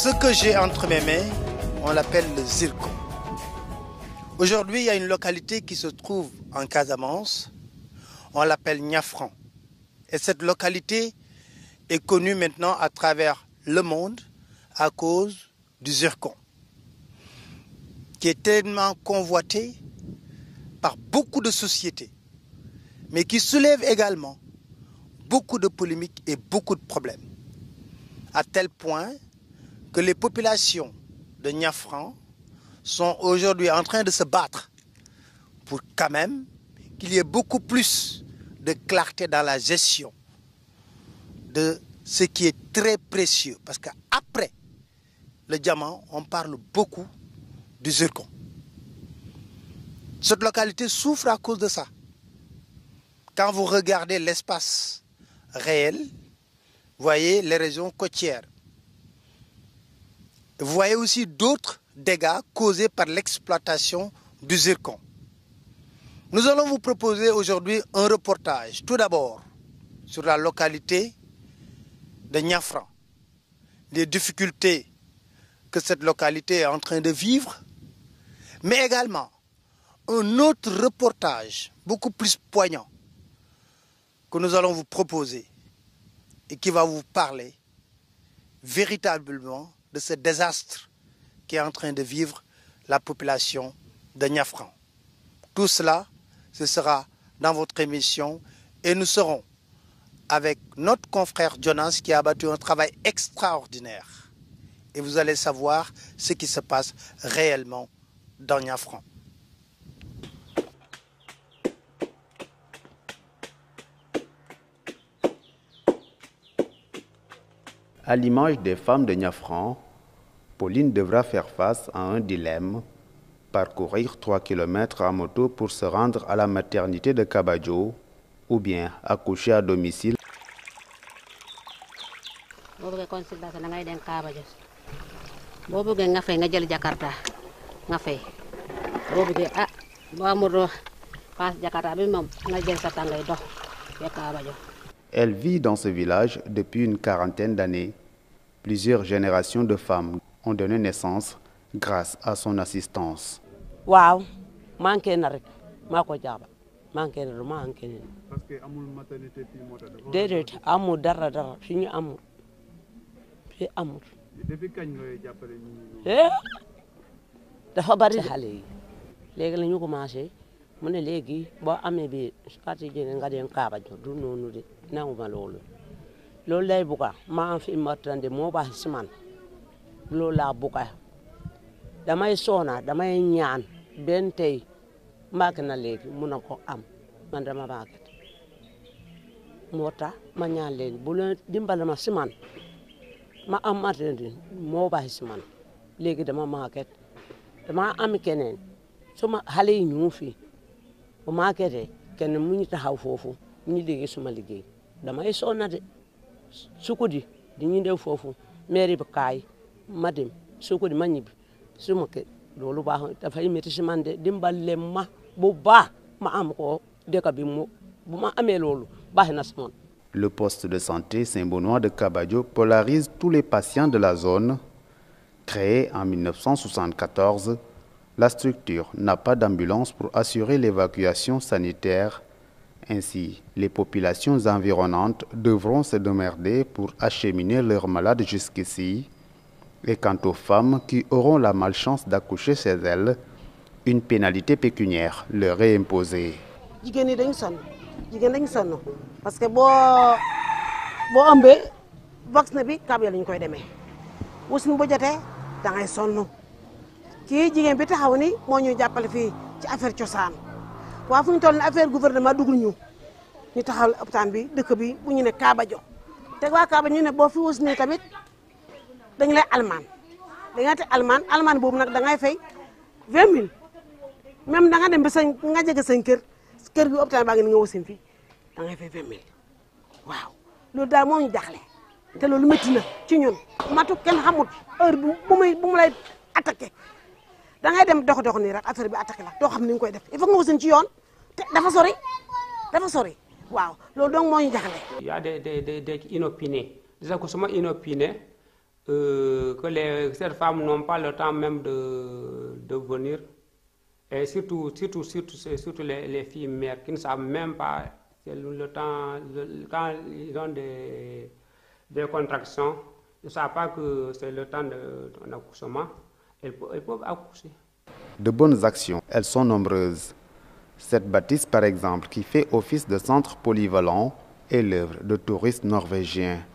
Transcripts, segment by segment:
Ce que j'ai entre mes mains, on l'appelle le zircon. Aujourd'hui, il y a une localité qui se trouve en Casamance, on l'appelle Niafran. Et cette localité est connue maintenant à travers le monde à cause du zircon, qui est tellement convoité par beaucoup de sociétés, mais qui soulève également beaucoup de polémiques et beaucoup de problèmes. À tel point que les populations de Niafran sont aujourd'hui en train de se battre pour quand même qu'il y ait beaucoup plus de clarté dans la gestion de ce qui est très précieux. Parce qu'après le diamant, on parle beaucoup du zircon. Cette localité souffre à cause de ça. Quand vous regardez l'espace réel, vous voyez les régions côtières. Vous voyez aussi d'autres dégâts causés par l'exploitation du zircon. Nous allons vous proposer aujourd'hui un reportage, tout d'abord sur la localité de Niafran, les difficultés que cette localité est en train de vivre, mais également un autre reportage beaucoup plus poignant que nous allons vous proposer et qui va vous parler véritablement de ce désastre qui est en train de vivre la population de Niafran. Tout cela, ce sera dans votre émission et nous serons avec notre confrère Jonas qui a abattu un travail extraordinaire. Et vous allez savoir ce qui se passe réellement dans Niafran. À l'image des femmes de Niafran, Pauline devra faire face à un dilemme, parcourir 3 kilomètres à moto pour se rendre à la maternité de Kabadjo ou bien accoucher à domicile. Elle vit dans ce village depuis une quarantaine d'années. Plusieurs générations de femmes ont donné naissance grâce à son assistance. Wow, manqué na rek mako jaba manqué na manqué na Parce que amul maternité fi mota dedet amul dara fiñu amul fi amul depuis kagn ngoy jappalé dafa bari xalé yi légui lañu commencé mu ne légui bo amé bi parti jene nga den kaaba du nonu de nawuma lolu lolu lay buka ma fi maternité mo ba ci man lolu la buka damay sona damay ñaan ben tay mak na legi mun ko am man dama bagat mota ma ñaan leen bu leen dimbal ma ci man ma am maternité mo ba ci man legi dama maget dama am keneen suma xale yi ñu fi bu makete kenn mu ñu taxaw fofu ñu liggéey suma liggéey damay sona de sukudi di ñu def fofu mairie bi kay ma dem sukudi ma ñibi suma ke lolu baax dafay métti si man de dimbale ma bu baax ma am ko dëkk bi mu bu ma amee loolu baax na si man. Le poste de santé Saint-Benoît de Kabadjo polarise tous les patients de la zone. Créée en 1974, la structure n'a pas d'ambulance pour assurer l'évacuation sanitaire. Ainsi, les populations environnantes devront se démerder pour acheminer leurs malades jusqu'ici. Et quant aux femmes qui auront la malchance d'accoucher chez elles, une pénalité pécuniaire leur est imposée. Parce que bo ambé vaccin bi kabel lañ koy démé wusin bu joté da ngay sonn ki jigen bi taxaw ni mo ñu jappalé fi ci affaire ciosan wa fuñ toll affaire gouvernement dugul ñu taxaw hôpital bi dëkk bi bu ñu né Kabadjo té wa Kabadjo ñu né bo fi wusné tamit dañ lay alman da nga té alman bobu nak da ngay fay 20000 même da nga dem ba nga jégé sañ kër bi hôpital ba nga nga wusin fi da ngay fay 20000 waaw loolu daal moo ñu jaxlé té loolu metti na ci ñun matu kenn xamut heure bu mu lay attaquer da ngay dem dox ni rek affaire bi attaquer la do xam ni nga koy def il faut nga wusin ci yoon té dafa sori waaw loolu donc moo ñu jaxlé il y a des inopinés disons que sama inopiné que ces femmes n'ont pas le temps même de venir. Et surtout les filles mères qui ne savent même pas le temps, quand ils ont des contractions, ils ne savent pas que c'est le temps d'un accouchement, elles peuvent accoucher. De bonnes actions, elles sont nombreuses. Cette bâtisse, par exemple, qui fait office de centre polyvalent, est l'œuvre de touristes norvégiens.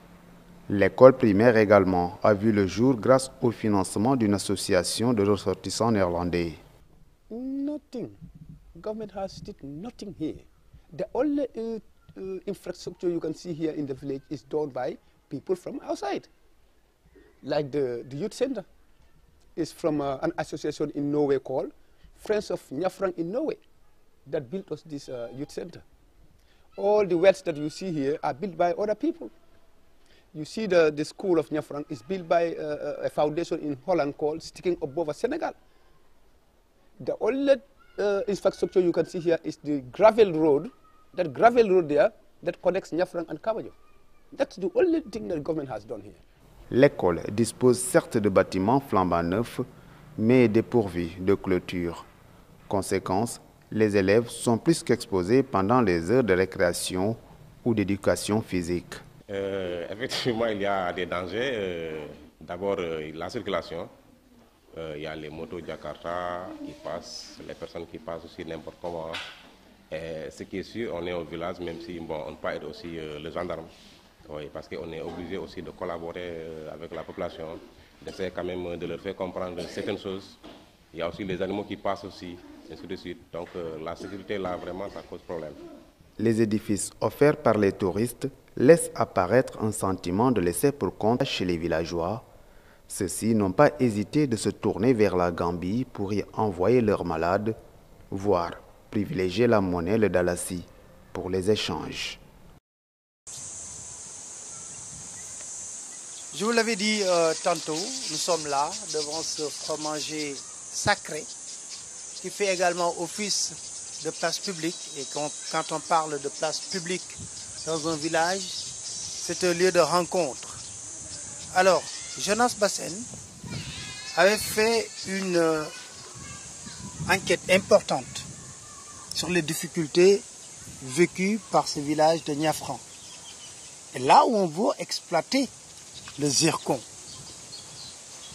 L'école primaire également a vu le jour grâce au financement d'une association de ressortissants néerlandais. Nothing. Government has did nothing here. The only infrastructure you can see here in the village is done by people from outside. Like the youth center is from an association in Norway called Friends of Njafrang in Norway that built us this youth center. All the wells that you see here are built by other people. You see the school of Njafrang is built by a foundation in Holland called Sticking Above Senegal. The only infrastructure you can see here is the gravel road, that gravel road there that connects Njafrang and Kabajo. That's the only thing that the government has done here. L'école dispose certes de bâtiments flambant neufs, mais dépourvus de clôture. Conséquence, les élèves sont plus qu'exposés pendant les heures de récréation ou d'éducation physique. Effectivement, il y a des dangers. D'abord, la circulation. Il y a les motos Jakarta qui passent, les personnes qui passent aussi n'importe comment. Et ce qui est sûr, on est au village, même si bon, on peut être aussi le gendarme. Oui, parce qu'on est obligé aussi de collaborer avec la population, d'essayer quand même de leur faire comprendre certaines choses. Il y a aussi les animaux qui passent aussi, et ainsi de suite. Donc la sécurité, là, vraiment, ça cause problème. Les édifices offerts par les touristes laissent apparaître un sentiment de laisser pour compte chez les villageois. Ceux-ci n'ont pas hésité de se tourner vers la Gambie pour y envoyer leurs malades, voire privilégier la monnaie, le dalasi, pour les échanges. Je vous l'avais dit tantôt, nous sommes là devant ce fromager sacré qui fait également office de place publique. Et quand on parle de place publique dans un village, c'est un lieu de rencontre. Alors, Jonas Bassen avait fait une enquête importante sur les difficultés vécues par ce village de Njafrang. Et là où on veut exploiter le zircon.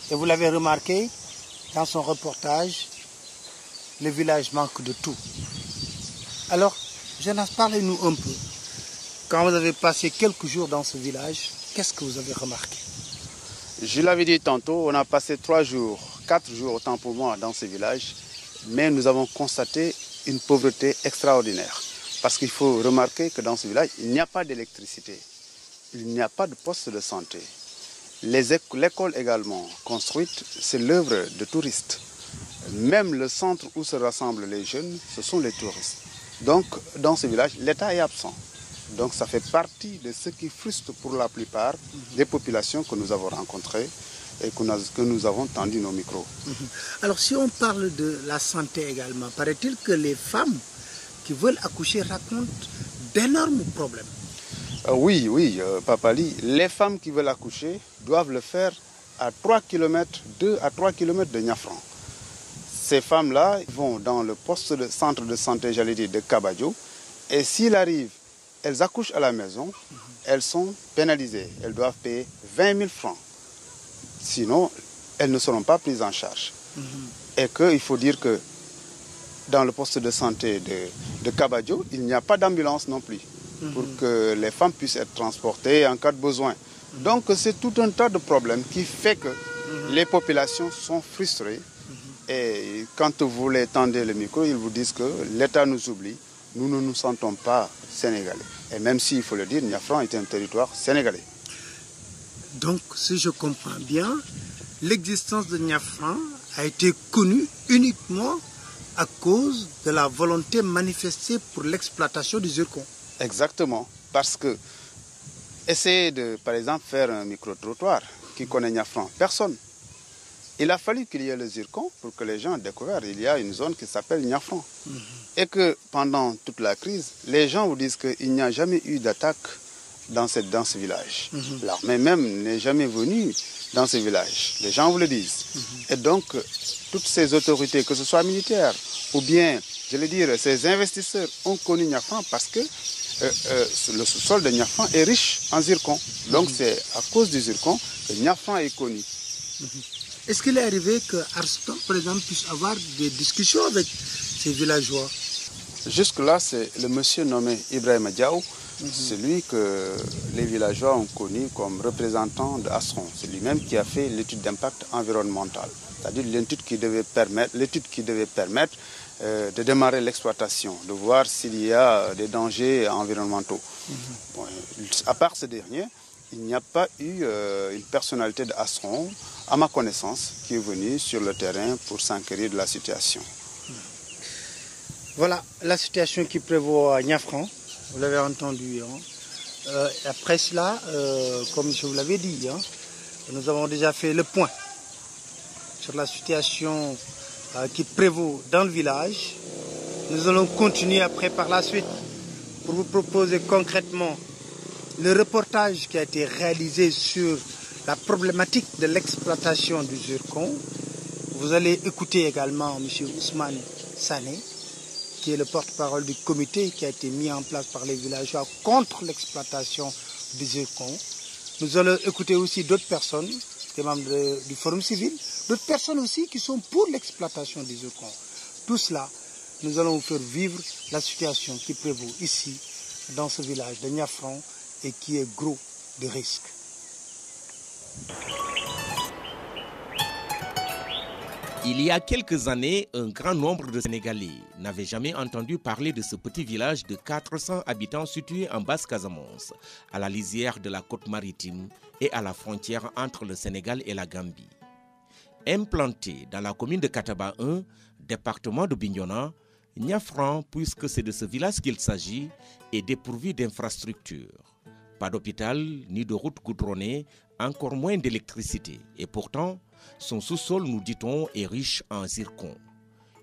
Et vous l'avez remarqué, dans son reportage, le village manque de tout. Alors, Jonas, parlez-nous un peu. Quand vous avez passé quelques jours dans ce village, qu'est-ce que vous avez remarqué? Je l'avais dit tantôt, on a passé 3 jours, 4 jours autant pour moi dans ce village, mais nous avons constaté une pauvreté extraordinaire. Parce qu'il faut remarquer que dans ce village, il n'y a pas d'électricité, il n'y a pas de poste de santé. L'école également construite, c'est l'œuvre de touristes. Même le centre où se rassemblent les jeunes, ce sont les touristes. Donc, dans ce village, l'État est absent. Donc, ça fait partie de ce qui frustre pour la plupart des populations que nous avons rencontrées et que nous avons tendu nos micros. Alors, si on parle de la santé également, paraît-il que les femmes qui veulent accoucher racontent d'énormes problèmes. Oui, Papali, les femmes qui veulent accoucher doivent le faire à 3 km, 2 à 3 km de Njafrang. Ces femmes-là vont dans le poste de centre de santé, j'allais dire, de Kabajo, et s'il arrive, elles accouchent à la maison, elles sont pénalisées. Elles doivent payer 20 000 francs. Sinon, elles ne seront pas prises en charge. Et qu'il faut dire que dans le poste de santé de Kabajo, il n'y a pas d'ambulance non plus pour que les femmes puissent être transportées en cas de besoin. Donc c'est tout un tas de problèmes qui fait que les populations sont frustrées. Et quand vous les tendez le micro, ils vous disent que l'État nous oublie. Nous ne nous sentons pas sénégalais. Et même s'il faut le dire, Njafrang est un territoire sénégalais. Donc, si je comprends bien, l'existence de Njafrang a été connue uniquement à cause de la volonté manifestée pour l'exploitation du zircon. Exactement. Parce que essayer de, par exemple, faire un micro-trottoir qui connaît Njafrang, personne. Il a fallu qu'il y ait le zircon pour que les gens découvrent qu'il y a une zone qui s'appelle Njafrang. Et que pendant toute la crise, les gens vous disent qu'il n'y a jamais eu d'attaque dans ce village. L'armée même n'est jamais venue dans ce village. Les gens vous le disent. Et donc, toutes ces autorités, que ce soit militaires ou bien, je veux dire, ces investisseurs ont connu Niafran parce que le sous-sol de Niafran est riche en zircon. Donc, c'est à cause du zircon que Niafran est connu. Est-ce qu'il est arrivé que Arston, par exemple, puisse avoir des discussions avec ces villageois? Jusque-là, c'est le monsieur nommé Ibrahim Diaw, celui que les villageois ont connu comme représentant de Astron. C'est lui-même qui a fait l'étude d'impact environnemental, c'est-à-dire l'étude qui devait permettre de démarrer l'exploitation, de voir s'il y a des dangers environnementaux. Bon, à part ce dernier, il n'y a pas eu une personnalité de Astron, à ma connaissance, qui est venue sur le terrain pour s'enquérir de la situation. Voilà la situation qui prévaut à Niafran, vous l'avez entendu. Hein. Après cela, comme je vous l'avais dit, hein, nous avons déjà fait le point sur la situation qui prévaut dans le village. Nous allons continuer après par la suite pour vous proposer concrètement le reportage qui a été réalisé sur la problématique de l'exploitation du zircon. Vous allez écouter également M. Ousmane Sané, qui est le porte-parole du comité qui a été mis en place par les villageois contre l'exploitation du zircon. Nous allons écouter aussi d'autres personnes, des membres du Forum civil, d'autres personnes aussi qui sont pour l'exploitation du zircon. Tout cela, nous allons vous faire vivre la situation qui prévaut ici, dans ce village de Niafran, et qui est gros de risques. Il y a quelques années, un grand nombre de Sénégalais n'avaient jamais entendu parler de ce petit village de 400 habitants situé en Basse-Casamance, à la lisière de la côte maritime et à la frontière entre le Sénégal et la Gambie. Implanté dans la commune de Kataba 1, département de Bignona, Niafran, puisque c'est de ce village qu'il s'agit, est dépourvu d'infrastructures. Pas d'hôpital, ni de route goudronnée, encore moins d'électricité. Et pourtant, son sous-sol, nous dit-on, est riche en zircon.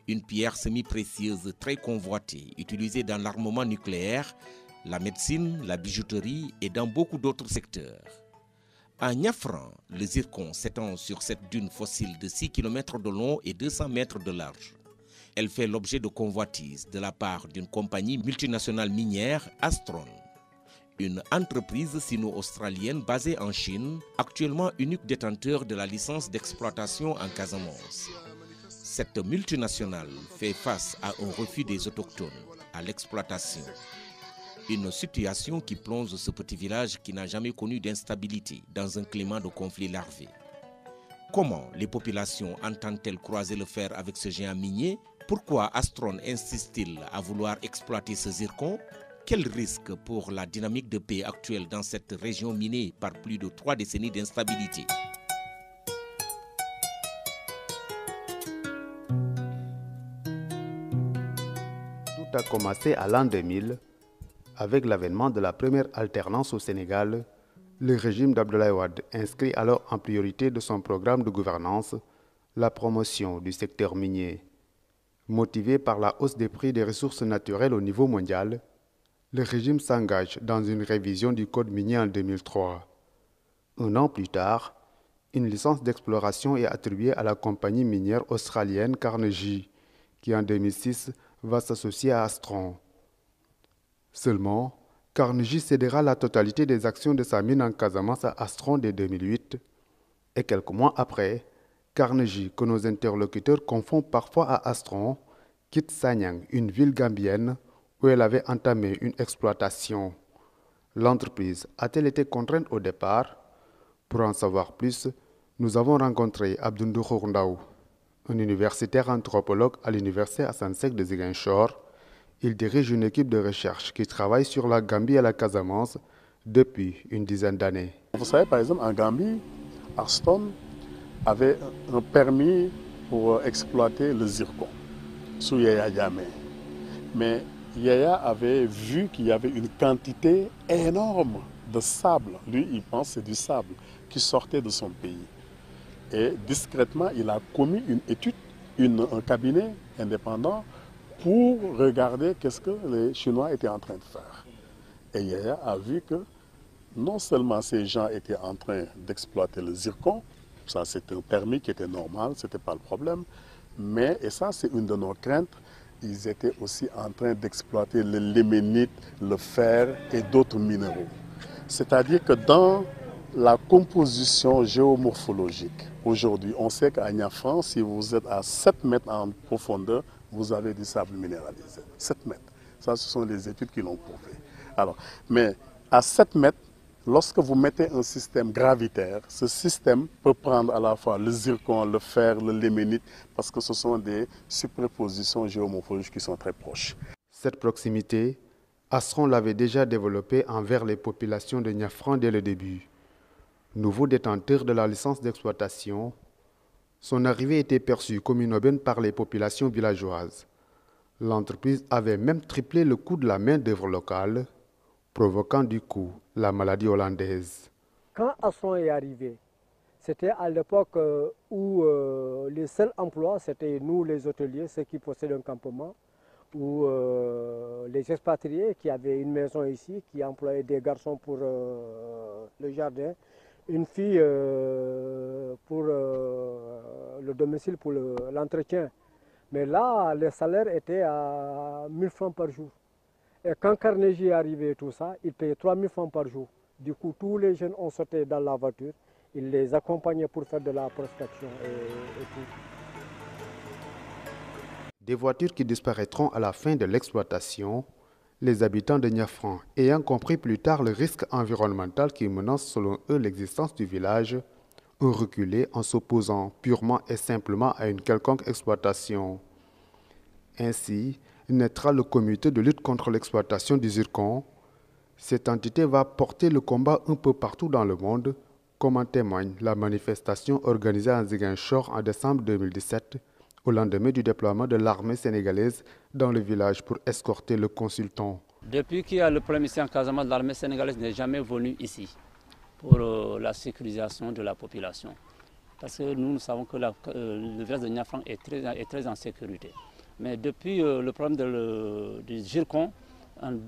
Une pierre semi-précieuse très convoitée, utilisée dans l'armement nucléaire, la médecine, la bijouterie et dans beaucoup d'autres secteurs. À Niafran, le zircon s'étend sur cette dune fossile de 6 km de long et 200 mètres de large. Elle fait l'objet de convoitises de la part d'une compagnie multinationale minière, Astron. Une entreprise sino-australienne basée en Chine, actuellement unique détenteur de la licence d'exploitation en Casamance. Cette multinationale fait face à un refus des autochtones à l'exploitation. Une situation qui plonge ce petit village qui n'a jamais connu d'instabilité dans un climat de conflit larvé. Comment les populations entendent-elles croiser le fer avec ce géant minier? Pourquoi Astron insiste-t-il à vouloir exploiter ce zircon? Quel risque pour la dynamique de paix actuelle dans cette région minée par plus de 3 décennies d'instabilité? Tout a commencé à l'an 2000 avec l'avènement de la première alternance au Sénégal. Le régime d'Abdoulaye Wade inscrit alors en priorité de son programme de gouvernance la promotion du secteur minier. Motivé par la hausse des prix des ressources naturelles au niveau mondial, le régime s'engage dans une révision du code minier en 2003. Un an plus tard, une licence d'exploration est attribuée à la compagnie minière australienne Carnegie, qui en 2006 va s'associer à Astron. Seulement, Carnegie cédera la totalité des actions de sa mine en Casamance à Astron dès 2008, et quelques mois après, Carnegie, que nos interlocuteurs confondent parfois à Astron, quitte Sanyang, une ville gambienne, où elle avait entamé une exploitation. L'entreprise a-t-elle été contrainte au départ? Pour en savoir plus, nous avons rencontré Abdoundou Khourndaou, un universitaire anthropologue à l'université Assane Seck de Ziguinchor. Il dirige une équipe de recherche qui travaille sur la Gambie et la Casamance depuis une dizaine d'années. Vous savez, par exemple, en Gambie, Astron avait un permis pour exploiter le zircon sous Yaya Jammeh. Mais Yaya avait vu qu'il y avait une quantité énorme de sable. Lui, il pense que c'est du sable qui sortait de son pays. Et discrètement, il a commis une étude, un cabinet indépendant pour regarder qu'est-ce que les Chinois étaient en train de faire. Et Yaya a vu que non seulement ces gens étaient en train d'exploiter le zircon, Ça, c'est un permis qui était normal, ce n'était pas le problème. Mais, et ça, c'est une de nos craintes, ils étaient aussi en train d'exploiter le limonite, le fer et d'autres minéraux. C'est-à-dire que dans la composition géomorphologique, aujourd'hui, on sait qu'à Niafran, si vous êtes à 7 mètres en profondeur, vous avez du sable minéralisé. 7 mètres. Ça, ce sont les études qui l'ont prouvé. Alors, mais à 7 mètres, lorsque vous mettez un système gravitaire, ce système peut prendre à la fois le zircon, le fer, le limonite, parce que ce sont des superpositions géomorphologiques qui sont très proches. Cette proximité, Astron l'avait déjà développée envers les populations de Niafran dès le début. Nouveau détenteur de la licence d'exploitation, son arrivée était perçue comme une aubaine par les populations villageoises. L'entreprise avait même triplé le coût de la main-d'œuvre locale, provoquant du coup la maladie hollandaise. Quand Astron est arrivé, c'était à l'époque où les seuls emplois, c'était nous les hôteliers, ceux qui possèdent un campement, ou les expatriés qui avaient une maison ici, qui employaient des garçons pour le jardin, une fille pour le domicile, pour l'entretien. Mais là, les salaires étaient à 1 000 francs par jour. Et quand Carnegie est arrivé, tout ça, il payait 3 000 francs par jour. Du coup, tous les jeunes ont sauté dans la voiture. Il les accompagnait pour faire de la prospection et tout. Des voitures qui disparaîtront à la fin de l'exploitation, les habitants de Niafran, ayant compris plus tard le risque environnemental qui menace selon eux l'existence du village, ont reculé en s'opposant purement et simplement à une quelconque exploitation. Ainsi naîtra le comité de lutte contre l'exploitation du zircon. Cette entité va porter le combat un peu partout dans le monde, comme en témoigne la manifestation organisée à Ziguinchor en décembre 2017, au lendemain du déploiement de l'armée sénégalaise dans le village pour escorter le consultant. Depuis qu'il y a le problème ici en Casamance, l'armée sénégalaise n'est jamais venue ici pour la sécurisation de la population. Parce que nous savons que le village de Niafran est très en sécurité. Mais depuis le problème du zircon,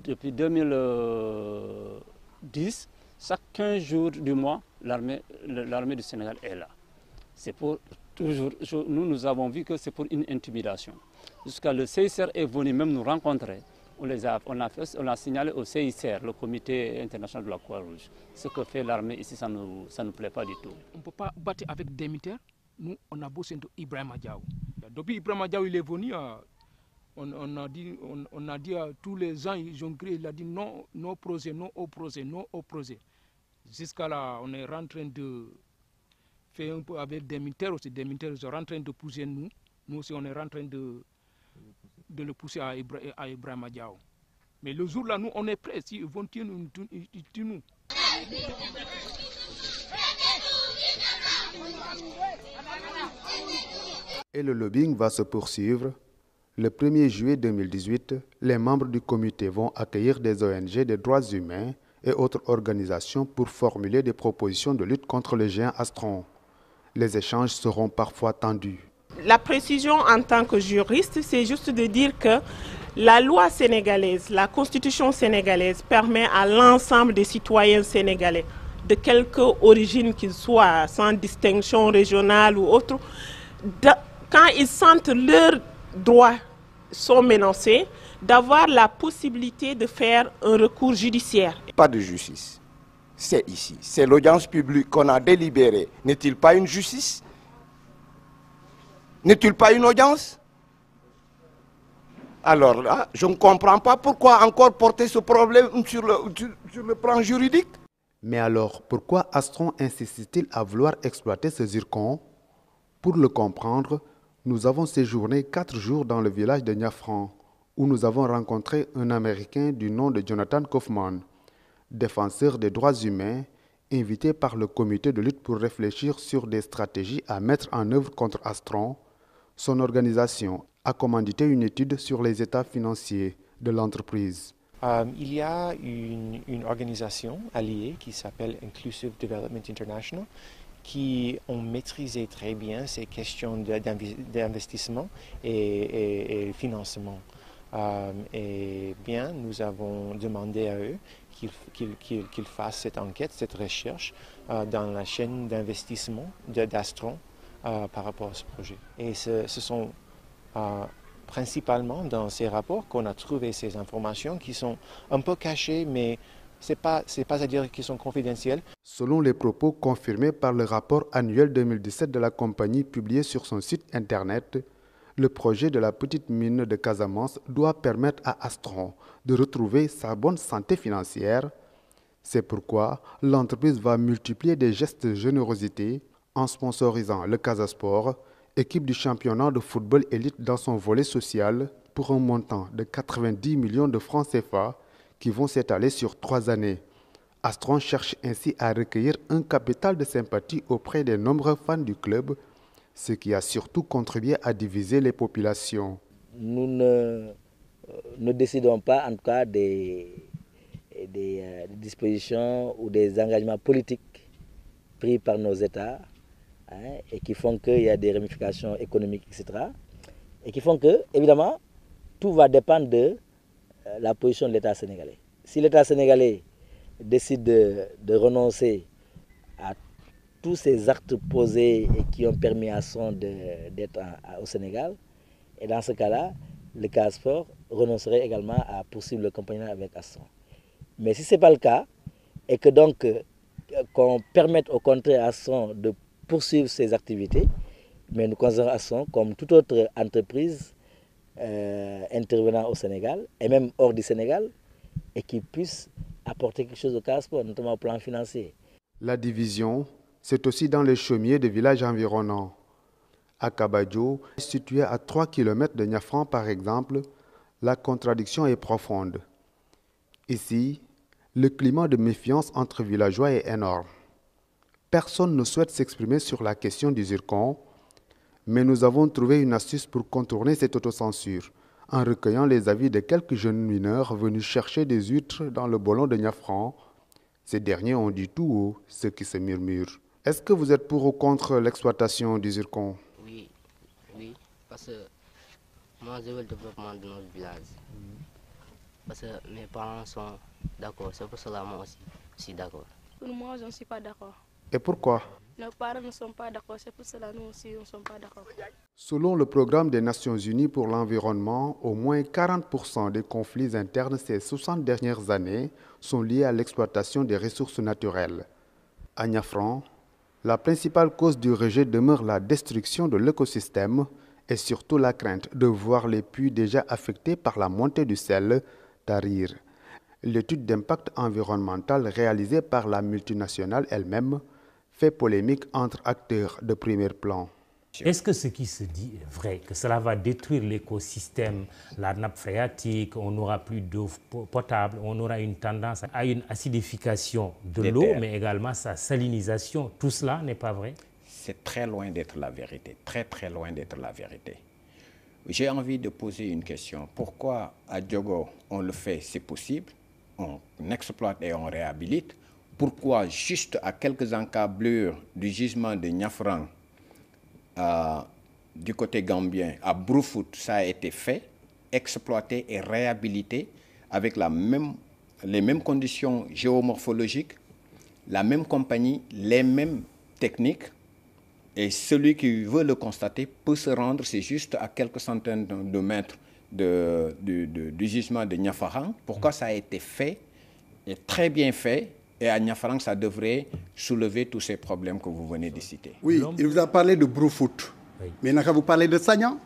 depuis 2010, chaque 15 jours du mois, l'armée du Sénégal est là. C'est pour toujours, nous avons vu que c'est pour une intimidation. Jusqu'à le CICR est venu même nous rencontrer. On a signalé au CICR, le comité international de la Croix-Rouge. Ce que fait l'armée ici, ça ne nous plaît pas du tout. On ne peut pas battre avec des militaires. Nous, on a bossé de Ibrahima Diaw. Depuis Ibrahima Diaw, il est venu, on a dit à tous les gens, ils ont crié, il a dit non, non projet, non au projet, non au projet. Jusqu'à là, on est en train de faire un peu avec des militaires aussi. Des militaires sont en train de pousser nous. Nous aussi, on est en train de le pousser à Ibrahima Diaw. Mais le jour là, nous, on est prêts. S'ils vont tuer nous, ils tuent nous. Et le lobbying va se poursuivre. Le 1er juillet 2018, les membres du comité vont accueillir des ONG des droits humains et autres organisations pour formuler des propositions de lutte contre le géant Astron. Les échanges seront parfois tendus. La précision en tant que juriste, c'est juste de dire que la loi sénégalaise, la constitution sénégalaise permet à l'ensemble des citoyens sénégalais, de quelque origine qu'ils soient, sans distinction régionale ou autre, quand ils sentent leurs droits sont menacés, d'avoir la possibilité de faire un recours judiciaire. Pas de justice. C'est ici. C'est l'audience publique qu'on a délibérée. N'est-il pas une justice? N'est-il pas une audience? Alors là, je ne comprends pas pourquoi encore porter ce problème sur le plan juridique. Mais alors, pourquoi Astron insiste-t-il à vouloir exploiter ce zircon? Pour le comprendre, nous avons séjourné 4 jours dans le village de Niafran, où nous avons rencontré un Américain du nom de Jonathan Kaufman, défenseur des droits humains, invité par le comité de lutte pour réfléchir sur des stratégies à mettre en œuvre contre Astron. Son organisation a commandité une étude sur les états financiers de l'entreprise. Il y a une organisation alliée qui s'appelle Inclusive Development International qui ont maîtrisé très bien ces questions d'investissement et financement. Et bien, nous avons demandé à eux qu'ils fassent cette enquête, cette recherche dans la chaîne d'investissement d'Astron par rapport à ce projet. Et ce sont principalement dans ces rapports qu'on a trouvé ces informations qui sont un peu cachées, mais ce n'est pas à dire qu'ils sont confidentiels. Selon les propos confirmés par le rapport annuel 2017 de la compagnie publié sur son site internet, le projet de la petite mine de Casamance doit permettre à Astron de retrouver sa bonne santé financière. C'est pourquoi l'entreprise va multiplier des gestes de générosité en sponsorisant le Casasport, équipe du championnat de football élite dans son volet social, pour un montant de 90 millions de francs CFA qui vont s'étaler sur 3 années. Astron cherche ainsi à recueillir un capital de sympathie auprès des nombreux fans du club, ce qui a surtout contribué à diviser les populations. Nous ne décidons pas en tout cas des dispositions ou des engagements politiques pris par nos États et qui font qu'il y a des ramifications économiques, etc. Et qui font que, évidemment, tout va dépendre de la position de l'État sénégalais. Si l'État sénégalais décide de renoncer à tous ces actes posés et qui ont permis à Astron d'être au Sénégal, et dans ce cas-là, le Casasport renoncerait également à poursuivre le compagnonnage avec Astron. Mais si ce n'est pas le cas, et que donc qu'on permette au contraire à Astron de poursuivre ses activités, mais nous considérons Astron comme toute autre entreprise intervenant au Sénégal, et même hors du Sénégal, et qui puisse apporter quelque chose au Casasport, notamment au plan financier. La division, c'est aussi dans les chaumiers des villages environnants. À Kabadjo, situé à 3 km de Niafran par exemple, la contradiction est profonde. Ici, le climat de méfiance entre villageois est énorme. Personne ne souhaite s'exprimer sur la question du zircon, mais nous avons trouvé une astuce pour contourner cette autocensure, en recueillant les avis de quelques jeunes mineurs venus chercher des huîtres dans le bolon de Niafran. Ces derniers ont dit tout haut ce qui se murmure. Est-ce que vous êtes pour ou contre l'exploitation du zircon? Oui, parce que moi je veux le développement de notre village. Parce que mes parents sont d'accord, c'est pour cela que moi aussi je suis d'accord. Pour moi, je ne suis pas d'accord. Et pourquoi? Nos parents ne sont pas d'accord, c'est pour cela que nous aussi ne sommes pas d'accord. Selon le programme des Nations Unies pour l'environnement, au moins 40% des conflits internes ces 60 dernières années sont liés à l'exploitation des ressources naturelles. À Niafran, la principale cause du rejet demeure la destruction de l'écosystème et surtout la crainte de voir les puits déjà affectés par la montée du sel tarir. L'étude d'impact environnemental réalisée par la multinationale elle-même fait polémique entre acteurs de premier plan. Est-ce que ce qui se dit est vrai, que cela va détruire l'écosystème, la nappe phréatique, on n'aura plus d'eau potable, on aura une tendance à une acidification de l'eau, mais également sa salinisation? Tout cela n'est pas vrai? C'est très loin d'être la vérité, très très loin d'être la vérité. J'ai envie de poser une question. Pourquoi à Diogo on le fait, c'est possible, on exploite et on réhabilite? Pourquoi juste à quelques encablures du gisement de Niafran, du côté gambien, à Brufut, ça a été fait, exploité et réhabilité avec les mêmes conditions géomorphologiques, la même compagnie, les mêmes techniques, et celui qui veut le constater peut se rendre, c'est juste à quelques centaines de mètres du gisement de Niafran. Pourquoi ça a été fait, et très bien fait, et à Niafran, ça devrait soulever tous ces problèmes que vous venez de citer. Oui, il vous a parlé de Brufut. Oui. Mais quand vous parlez de Sagnan,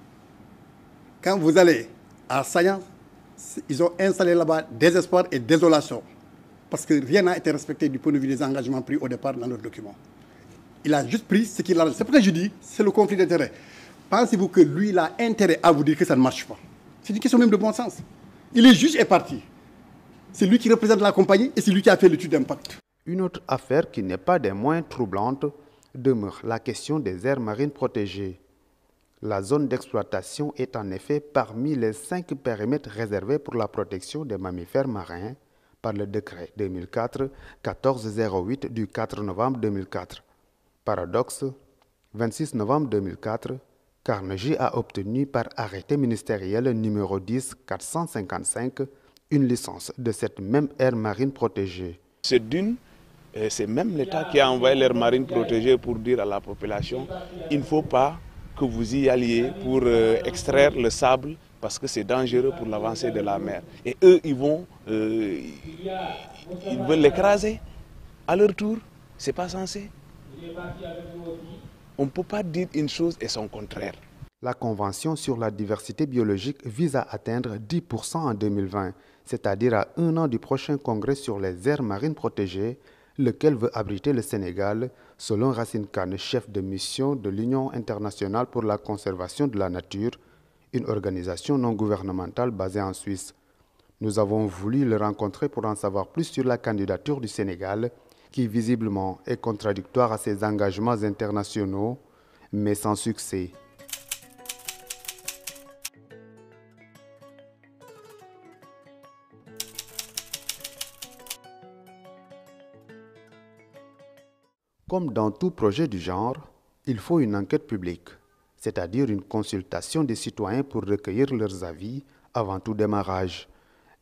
quand vous allez à Sagnan, ils ont installé là-bas désespoir et désolation. Parce que rien n'a été respecté du point de vue des engagements pris au départ dans notre document. Il a juste pris ce qu'il a. C'est pourquoi je dis, c'est le conflit d'intérêts. Pensez-vous que lui, il a intérêt à vous dire que ça ne marche pas? C'est une question même de bon sens. Il est juge et parti. C'est lui qui représente la compagnie et c'est lui qui a fait l'étude d'impact. Une autre affaire qui n'est pas des moins troublantes demeure la question des aires marines protégées. La zone d'exploitation est en effet parmi les 5 périmètres réservés pour la protection des mammifères marins par le décret 2004-1408 du 4 novembre 2004. Paradoxe, 26 novembre 2004, Carnegie a obtenu par arrêté ministériel numéro 10-455 une licence de cette même aire marine protégée. C'est même l'État qui a envoyé l'aire marine protégée pour dire à la population il ne faut pas que vous y alliez pour extraire le sable parce que c'est dangereux pour l'avancée de la mer. Et eux, ils veulent l'écraser à leur tour. C'est pas censé. On ne peut pas dire une chose et son contraire. La Convention sur la diversité biologique vise à atteindre 10% en 2020, c'est-à-dire à 1 an du prochain congrès sur les aires marines protégées, lequel veut abriter le Sénégal, selon Racine Kane, chef de mission de l'Union internationale pour la conservation de la nature, une organisation non gouvernementale basée en Suisse. Nous avons voulu le rencontrer pour en savoir plus sur la candidature du Sénégal, qui visiblement est contradictoire à ses engagements internationaux, mais sans succès. Comme dans tout projet du genre, il faut une enquête publique, c'est-à-dire une consultation des citoyens pour recueillir leurs avis avant tout démarrage.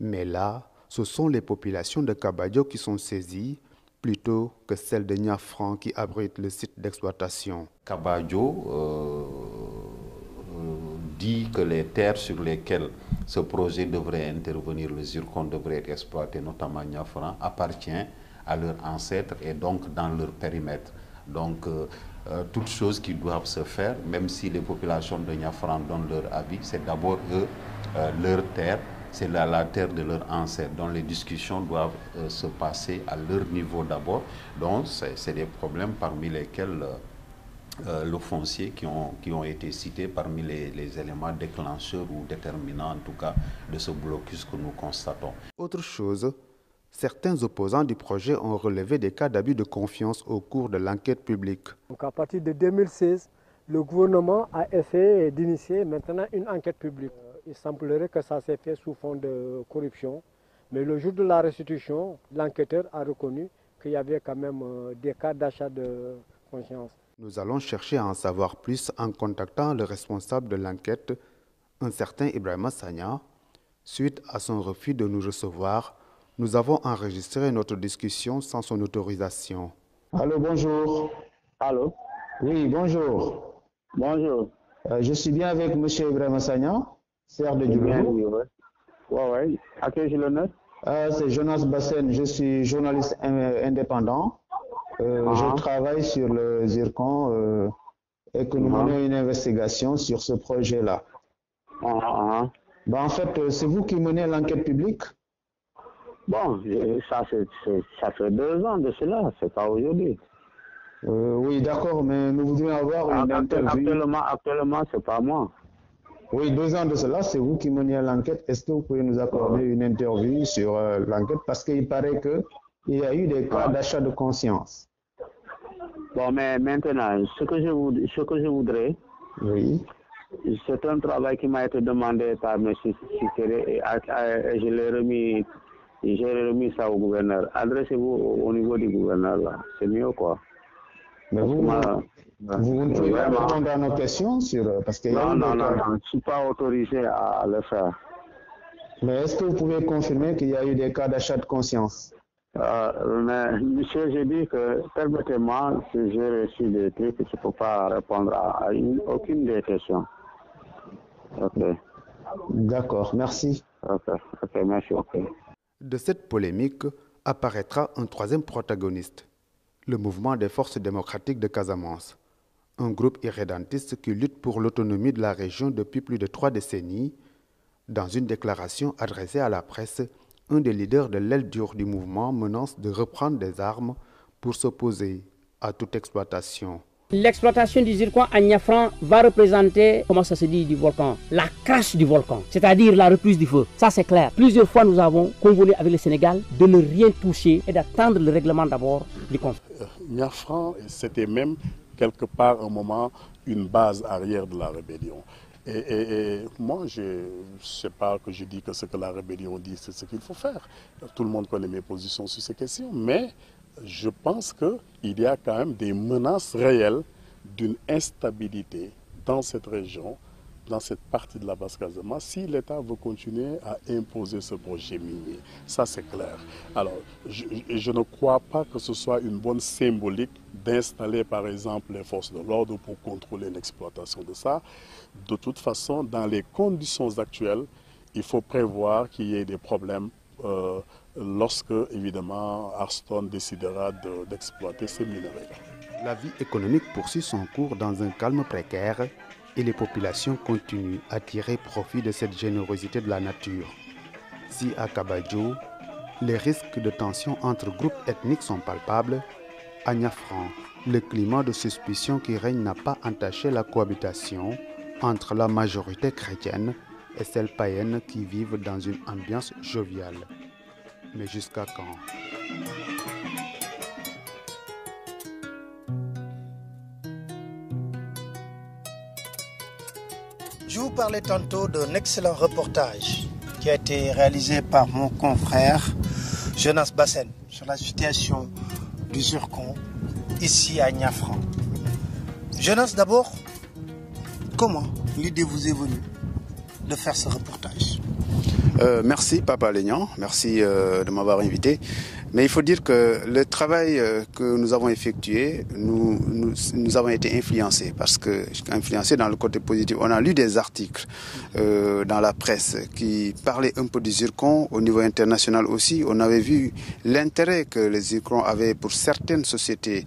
Mais là, ce sont les populations de Kabadjo qui sont saisies, plutôt que celles de Niafran qui abrite le site d'exploitation. Kabadjo dit que les terres sur lesquelles ce projet devrait intervenir, le zircon devrait être exploité, notamment Niafran, appartient à leurs ancêtres et donc dans leur périmètre. Donc, toutes choses qui doivent se faire, même si les populations de Niafran donnent leur avis, c'est d'abord eux, leur terre, c'est la terre de leurs ancêtres. Donc, les discussions doivent se passer à leur niveau d'abord. Donc, c'est des problèmes parmi lesquels le foncier qui ont été cités parmi les éléments déclencheurs ou déterminants, en tout cas, de ce blocus que nous constatons. Autre chose, certains opposants du projet ont relevé des cas d'abus de confiance au cours de l'enquête publique. Donc à partir de 2016, le gouvernement a essayé d'initier maintenant une enquête publique. Il semblerait que ça s'est fait sous fond de corruption, mais le jour de la restitution, l'enquêteur a reconnu qu'il y avait quand même des cas d'achat de conscience. Nous allons chercher à en savoir plus en contactant le responsable de l'enquête, un certain Ibrahima Sagna. Suite à son refus de nous recevoir, nous avons enregistré notre discussion sans son autorisation. Allô, bonjour. Allô? Oui, bonjour. Bonjour. Je suis bien avec M. Ibrahima Sagna, serre de Djoulou. Oui. À qui j'ai l'honneur? C'est Jonas Bassen, je suis journaliste indépendant. Je travaille sur le zircon et que nous menons une investigation sur ce projet-là. En fait, c'est vous qui menez l'enquête publique? Bon, ça fait 2 ans de cela, c'est pas aujourd'hui. Oui, d'accord, mais nous voudrions avoir une interview. Actuellement, c'est pas moi. Oui, 2 ans de cela, c'est vous qui menez l'enquête. Est-ce que vous pouvez nous accorder une interview sur l'enquête? Parce qu'il paraît qu'il y a eu des cas d'achat de conscience. Bon, mais maintenant, ce que je voudrais, oui, c'est un travail qui m'a été demandé par M. Sikere et je l'ai remis. J'ai remis ça au gouverneur. Adressez-vous au niveau du gouverneur, là. C'est mieux, quoi. Mais vous ne pouvez pas répondre à nos questions parce que non, je ne suis pas autorisé à le faire. Mais est-ce que vous pouvez confirmer qu'il y a eu des cas d'achat de conscience? Mais, monsieur, j'ai dit que, permettez-moi, que j'ai reçu des trucs, je ne peux pas répondre à aucune des questions. Ok. D'accord, merci. Ok, merci, ok. De cette polémique apparaîtra un troisième protagoniste, le mouvement des forces démocratiques de Casamance, un groupe irrédentiste qui lutte pour l'autonomie de la région depuis plus de 3 décennies. Dans une déclaration adressée à la presse, un des leaders de l'aile dure du mouvement menace de reprendre des armes pour s'opposer à toute exploitation. L'exploitation du zircon à Niafran va représenter, comment ça se dit, du volcan, la crache du volcan, c'est-à-dire la reprise du feu. Ça c'est clair. Plusieurs fois nous avons convenu avec le Sénégal de ne rien toucher et d'attendre le règlement d'abord du conflit. Niafran, c'était même quelque part un moment une base arrière de la rébellion. Et moi, c'est pas que je dis que ce que la rébellion dit, c'est ce qu'il faut faire. Tout le monde connaît mes positions sur ces questions, mais je pense qu'il y a quand même des menaces réelles d'une instabilité dans cette région, dans cette partie de la Basse-Casamance, si l'État veut continuer à imposer ce projet minier. Ça, c'est clair. Alors, je ne crois pas que ce soit une bonne symbolique d'installer, par exemple, les forces de l'ordre pour contrôler l'exploitation de ça. De toute façon, dans les conditions actuelles, il faut prévoir qu'il y ait des problèmes lorsque, évidemment, Arston décidera d'exploiter ces minerais. La vie économique poursuit son cours dans un calme précaire et les populations continuent à tirer profit de cette générosité de la nature. Si à Kabadjo, les risques de tension entre groupes ethniques sont palpables, à Niafran, le climat de suspicion qui règne n'a pas entaché la cohabitation entre la majorité chrétienne et celle païenne qui vivent dans une ambiance joviale. Mais jusqu'à quand? Je vous parlais tantôt d'un excellent reportage qui a été réalisé par mon confrère Jonas Bassène sur la situation du zircon ici à Niafran. Jonas, d'abord, comment l'idée vous est venue de faire ce reportage? Merci Papa Lénian, merci de m'avoir invité. Mais il faut dire que le travail que nous avons effectué, nous avons été influencés, parce que influencés dans le côté positif. On a lu des articles dans la presse qui parlaient un peu du zircon au niveau international aussi. On avait vu l'intérêt que le zircon avait pour certaines sociétés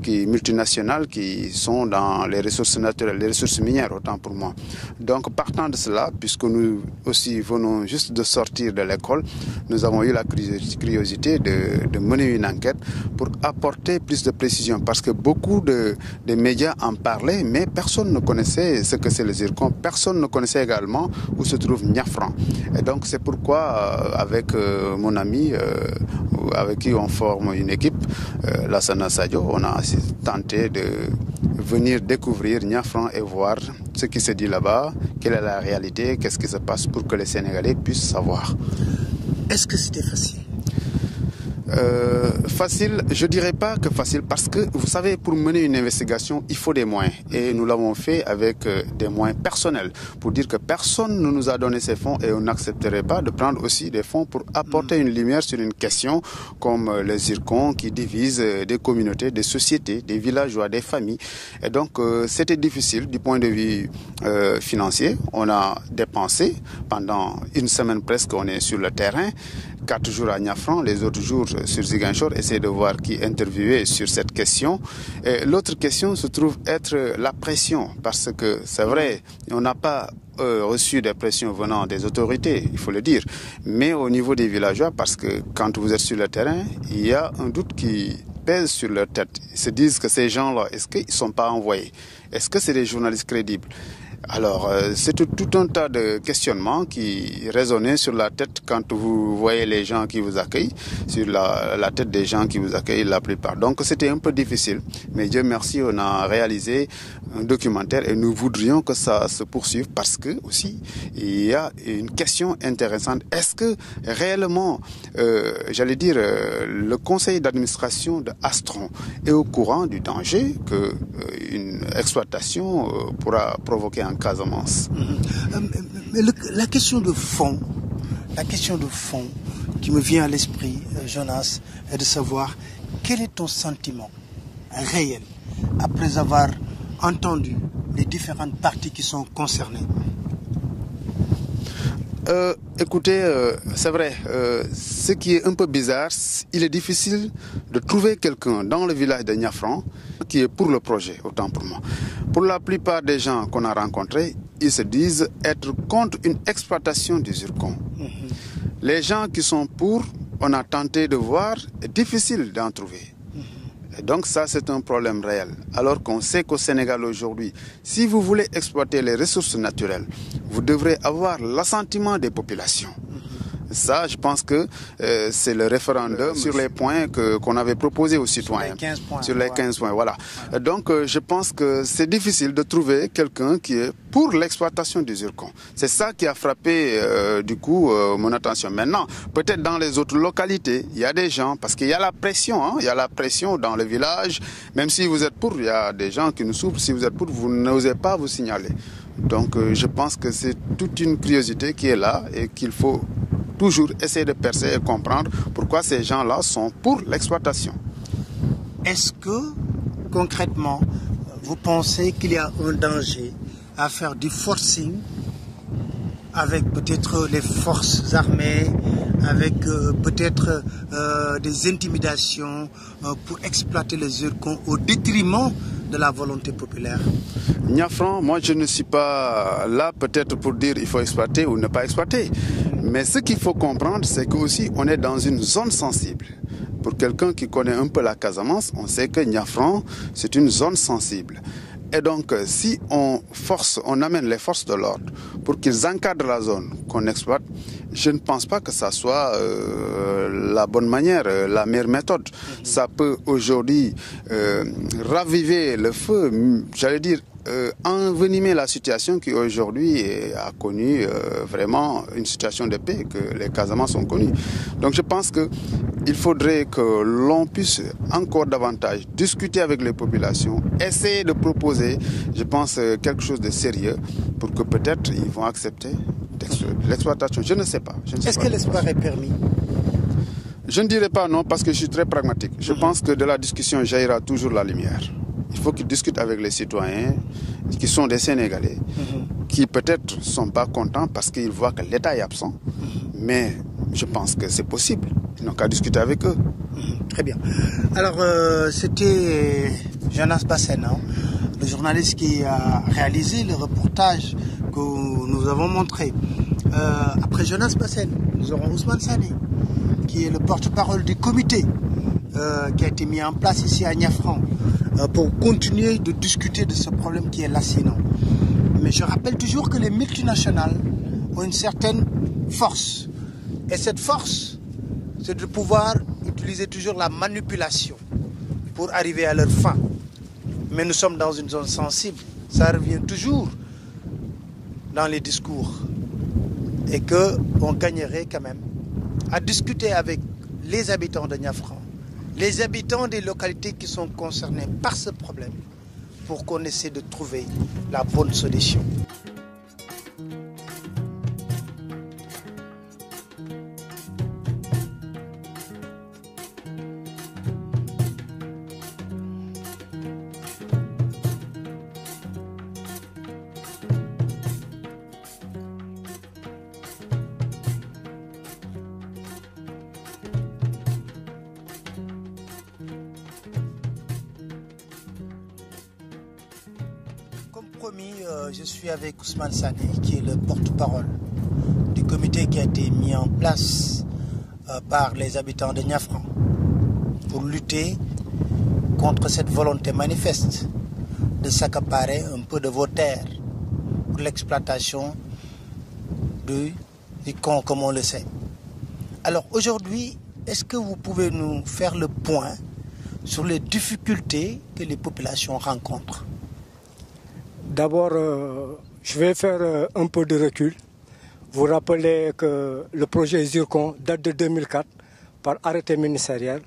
multinationales qui sont dans les ressources naturelles, les ressources minières, autant pour moi. Donc partant de cela, puisque nous aussi venons juste de sortir de l'école, nous avons eu la curiosité de mener une enquête pour apporter plus de précision, parce que beaucoup de médias en parlaient, mais personne ne connaissait ce que c'est le zircon, personne ne connaissait également où se trouve Niafran. Et donc c'est pourquoi avec mon ami avec qui on forme une équipe, Lassana Sadio, on a tenté de venir découvrir Niafran et voir ce qui se dit là-bas, quelle est la réalité, qu'est-ce qui se passe pour que les Sénégalais puissent savoir. Est-ce que c'était facile? Facile, je dirais pas que facile, parce que vous savez, pour mener une investigation, il faut des moyens, et nous l'avons fait avec des moyens personnels, pour dire que personne ne nous a donné ces fonds et on n'accepterait pas de prendre aussi des fonds pour apporter une lumière sur une question comme le zircon qui divise des communautés, des sociétés, des villageois, des familles. Et donc c'était difficile du point de vue financier. On a dépensé pendant une semaine presque, on est sur le terrain, 4 jours à Niafran, les autres jours sur Ziguinchor, essayer de voir qui interviewait sur cette question. L'autre question se trouve être la pression, parce que c'est vrai, on n'a pas reçu des pressions venant des autorités, il faut le dire, mais au niveau des villageois, parce que quand vous êtes sur le terrain, il y a un doute qui pèse sur leur tête. Ils se disent que ces gens-là, est-ce qu'ils ne sont pas envoyés? Est-ce que c'est des journalistes crédibles? Alors, c'est tout un tas de questionnements qui résonnaient sur la tête quand vous voyez les gens qui vous accueillent, sur la tête des gens qui vous accueillent la plupart. Donc, c'était un peu difficile, mais Dieu merci, on a réalisé un documentaire et nous voudrions que ça se poursuive, parce que aussi, il y a une question intéressante. Est-ce que réellement, j'allais dire, le conseil d'administration de Astron est au courant du danger qu'une exploitation pourra provoquer en Casamance? La question de fond qui me vient à l'esprit, Jonas, est de savoir quel est ton sentiment réel après avoir entendu les différentes parties qui sont concernées. Écoutez, c'est vrai, ce qui est un peu bizarre, il est difficile de trouver quelqu'un dans le village de Niafran qui est pour le projet, autant pour moi. Pour la plupart des gens qu'on a rencontrés, ils se disent être contre une exploitation du zircon. Les gens qui sont pour, on a tenté de voir, c'est difficile d'en trouver. Et donc ça, c'est un problème réel. Alors qu'on sait qu'au Sénégal aujourd'hui, si vous voulez exploiter les ressources naturelles, vous devrez avoir l'assentiment des populations. Ça, je pense que c'est le référendum sur les points qu'on avait proposés aux citoyens. Sur les 15 points, voilà. Donc, je pense que c'est difficile de trouver quelqu'un qui est pour l'exploitation du zircon. C'est ça qui a frappé, du coup, mon attention. Maintenant, peut-être dans les autres localités, il y a des gens, parce qu'il y a la pression, hein, il y a la pression dans le village. Même si vous êtes pour, il y a des gens qui nous souffrent. Si vous êtes pour, vous n'osez pas vous signaler. Donc, je pense que c'est toute une curiosité qui est là et qu'il faut toujours essayer de percer et comprendre pourquoi ces gens-là sont pour l'exploitation. Est-ce que, concrètement, vous pensez qu'il y a un danger à faire du forcing avec peut-être les forces armées, avec peut-être des intimidations pour exploiter les zircons au détriment de la volonté populaire? Niafran, moi je ne suis pas là peut-être pour dire il faut exploiter ou ne pas exploiter. Mais ce qu'il faut comprendre, c'est qu'aussi on est dans une zone sensible. Pour quelqu'un qui connaît un peu la Casamance, on sait que Niafran, c'est une zone sensible. Et donc, si on amène les forces de l'ordre pour qu'ils encadrent la zone qu'on exploite, je ne pense pas que ça soit la bonne manière, la meilleure méthode. Ça peut aujourd'hui raviver le feu, j'allais dire, envenimer la situation qui aujourd'hui a connu vraiment une situation de paix que les Casamançais ont connue. Donc je pense qu'il faudrait que l'on puisse encore davantage discuter avec les populations, essayer de proposer, je pense, quelque chose de sérieux pour que peut-être ils vont accepter l'exploitation. Je ne sais pas. Est-ce que l'espoir est permis? Je ne dirais pas non parce que je suis très pragmatique. Je pense que de la discussion jaillira toujours la lumière. Il faut qu'ils discutent avec les citoyens qui sont des Sénégalais, qui peut-être ne sont pas contents parce qu'ils voient que l'État est absent. Mais je pense que c'est possible. Ils n'ont qu'à discuter avec eux. Très bien. Alors, c'était Jonas Bassène, hein, le journaliste qui a réalisé le reportage que nous avons montré. Après Jonas Bassène, nous aurons Ousmane Sané, qui est le porte-parole du comité qui a été mis en place ici à Niafran pour continuer de discuter de ce problème qui est lancinant. Mais je rappelle toujours que les multinationales ont une certaine force. Et cette force, c'est de pouvoir utiliser toujours la manipulation pour arriver à leur fin. Mais nous sommes dans une zone sensible. Ça revient toujours dans les discours. Et qu'on gagnerait quand même à discuter avec les habitants de Niafran, les habitants des localités qui sont concernés par ce problème, pour qu'on essaie de trouver la bonne solution. Je suis avec Ousmane Sané, qui est le porte-parole du comité qui a été mis en place par les habitants de Niafran pour lutter contre cette volonté manifeste de s'accaparer un peu de vos terres pour l'exploitation du zircon, comme on le sait. Alors aujourd'hui, est-ce que vous pouvez nous faire le point sur les difficultés que les populations rencontrent? D'abord, je vais faire un peu de recul. Vous rappelez que le projet Zircon date de 2004 par arrêté ministériel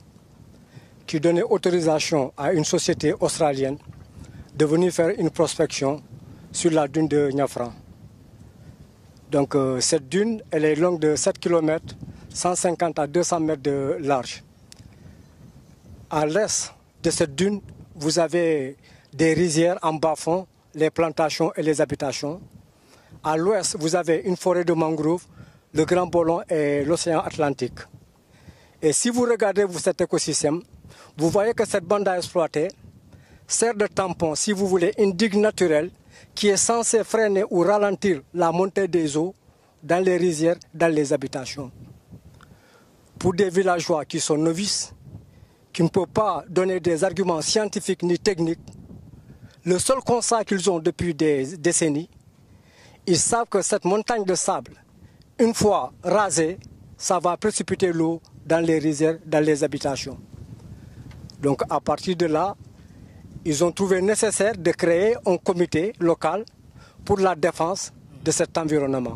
qui donnait autorisation à une société australienne de venir faire une prospection sur la dune de Niafran. Donc cette dune, elle est longue de 7 km, 150 à 200 mètres de large. À l'est de cette dune, vous avez des rizières en bas-fond, les plantations et les habitations. À l'ouest, vous avez une forêt de mangroves, le Grand Bolon et l'océan Atlantique. Et si vous regardez cet écosystème, vous voyez que cette bande à exploiter sert de tampon, si vous voulez, une digue naturelle qui est censée freiner ou ralentir la montée des eaux dans les rizières, dans les habitations. Pour des villageois qui sont novices, qui ne peuvent pas donner des arguments scientifiques ni techniques, le seul constat qu'ils ont depuis des décennies, ils savent que cette montagne de sable, une fois rasée, ça va précipiter l'eau dans les rizières, dans les habitations. Donc à partir de là, ils ont trouvé nécessaire de créer un comité local pour la défense de cet environnement.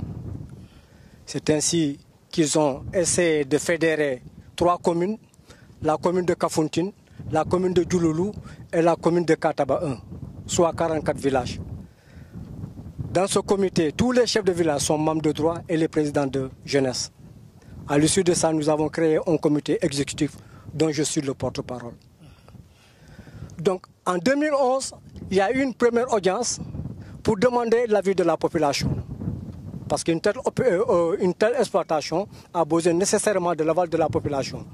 C'est ainsi qu'ils ont essayé de fédérer 3 communes, la commune de Kafountine, la commune de Djouloulou et la commune de Kataba 1, soit 44 villages. Dans ce comité, tous les chefs de village sont membres de droit et les présidents de jeunesse. À l'issue de ça, nous avons créé un comité exécutif dont je suis le porte-parole. Donc, en 2011, il y a eu une première audience pour demander l'avis de la population. Parce qu'une telle exploitation a besoin nécessairement de l'aval de la population.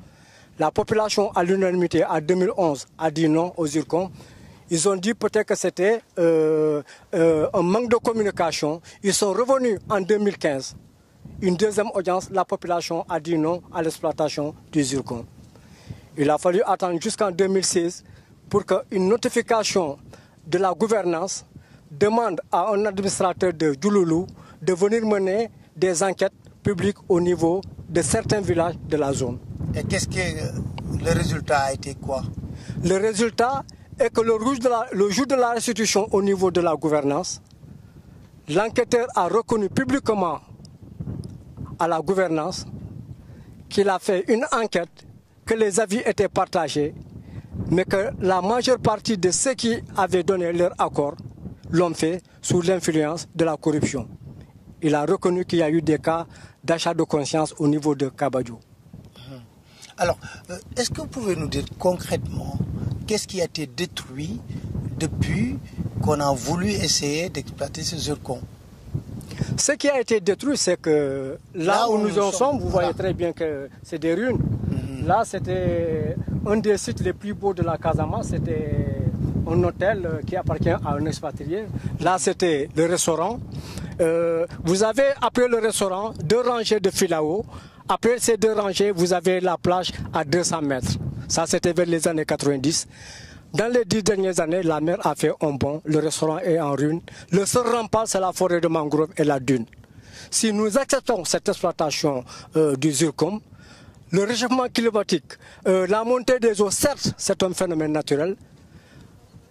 La population, à l'unanimité, en 2011, a dit non aux zircons. Ils ont dit peut-être que c'était un manque de communication. Ils sont revenus en 2015. Une deuxième audience, la population a dit non à l'exploitation du zircon. Il a fallu attendre jusqu'en 2016 pour qu'une notification de la gouvernance demande à un administrateur de Djouloulou de venir mener des enquêtes publiques au niveau de certains villages de la zone. Et qu'est-ce que le résultat a été quoi? Le résultat est que le jour de la restitution au niveau de la gouvernance, l'enquêteur a reconnu publiquement à la gouvernance qu'il a fait une enquête, que les avis étaient partagés, mais que la majeure partie de ceux qui avaient donné leur accord l'ont fait sous l'influence de la corruption. Il a reconnu qu'il y a eu des cas d'achat de conscience au niveau de Kabadjo. Alors, est-ce que vous pouvez nous dire concrètement qu'est-ce qui a été détruit depuis qu'on a voulu essayer d'exploiter ce zircon? Ce qui a été détruit, c'est que là où nous en sommes, vous voyez très bien que c'est des ruines. Là, c'était un des sites les plus beaux de la Casamance. C'était un hôtel qui appartient à un expatrié. Là, c'était le restaurant. Vous avez, après le restaurant, 2 rangées de filao. Après ces 2 rangées, vous avez la plage à 200 mètres. Ça, c'était vers les années 90. Dans les 10 dernières années, la mer a fait un bond. Le restaurant est en ruine. Le seul rempart, c'est la forêt de mangrove et la dune. Si nous acceptons cette exploitation du zircon, le réchauffement climatique, la montée des eaux, certes, c'est un phénomène naturel.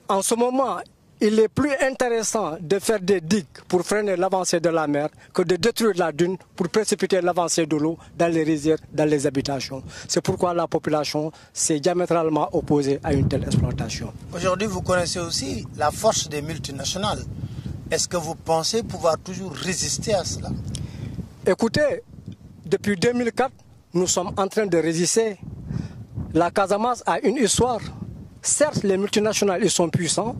En ce moment, il est plus intéressant de faire des digues pour freiner l'avancée de la mer que de détruire la dune pour précipiter l'avancée de l'eau dans les rizières, dans les habitations. C'est pourquoi la population s'est diamétralement opposée à une telle exploitation. Aujourd'hui, vous connaissez aussi la force des multinationales. Est-ce que vous pensez pouvoir toujours résister à cela? Écoutez, depuis 2004, nous sommes en train de résister. La Casamance a une histoire. Certes, les multinationales ils sont puissants.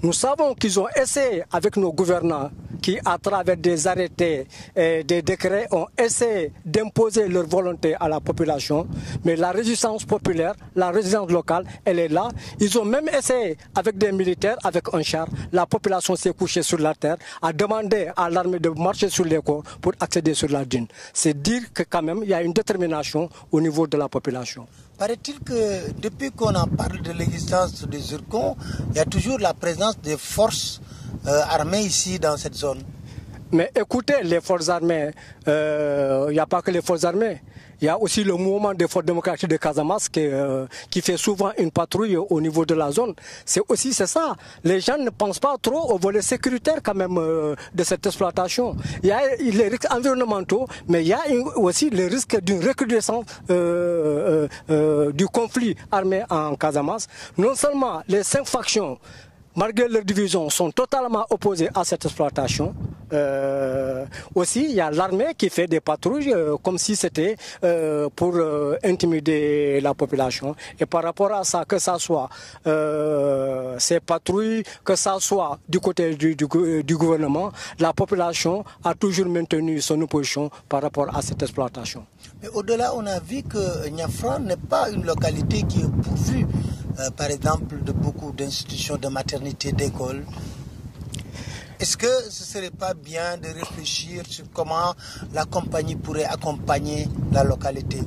Nous savons qu'ils ont essayé avec nos gouvernants qui, à travers des arrêtés et des décrets, ont essayé d'imposer leur volonté à la population. Mais la résistance populaire, la résistance locale, elle est là. Ils ont même essayé avec des militaires, avec un char. La population s'est couchée sur la terre, a demandé à l'armée de marcher sur les corps pour accéder sur la dune. C'est dire que quand même, il y a une détermination au niveau de la population. Paraît-il que depuis qu'on en parle de l'existence des zircons, il y a toujours la présence des forces armées ici dans cette zone? Mais écoutez, les forces armées, il n'y a pas que les forces armées. Il y a aussi le mouvement des forces démocratiques de Casamance qui fait souvent une patrouille au niveau de la zone. C'est ça. Les gens ne pensent pas trop au volet sécuritaire quand même de cette exploitation. Il y a les risques environnementaux, mais il y a aussi le risque d'une recrudescence du conflit armé en Casamance. Non seulement les 5 factions, malgré leur division, sont totalement opposées à cette exploitation. Aussi, il y a l'armée qui fait des patrouilles comme si c'était pour intimider la population. Et par rapport à ça, que ça soit ces patrouilles, que ça soit du côté du gouvernement, la population a toujours maintenu son opposition par rapport à cette exploitation. Mais au-delà, on a vu que Niafran n'est pas une localité qui est pourvue, par exemple, de beaucoup d'institutions de maternité, d'écoles. Est-ce que ce ne serait pas bien de réfléchir sur comment la compagnie pourrait accompagner la localité?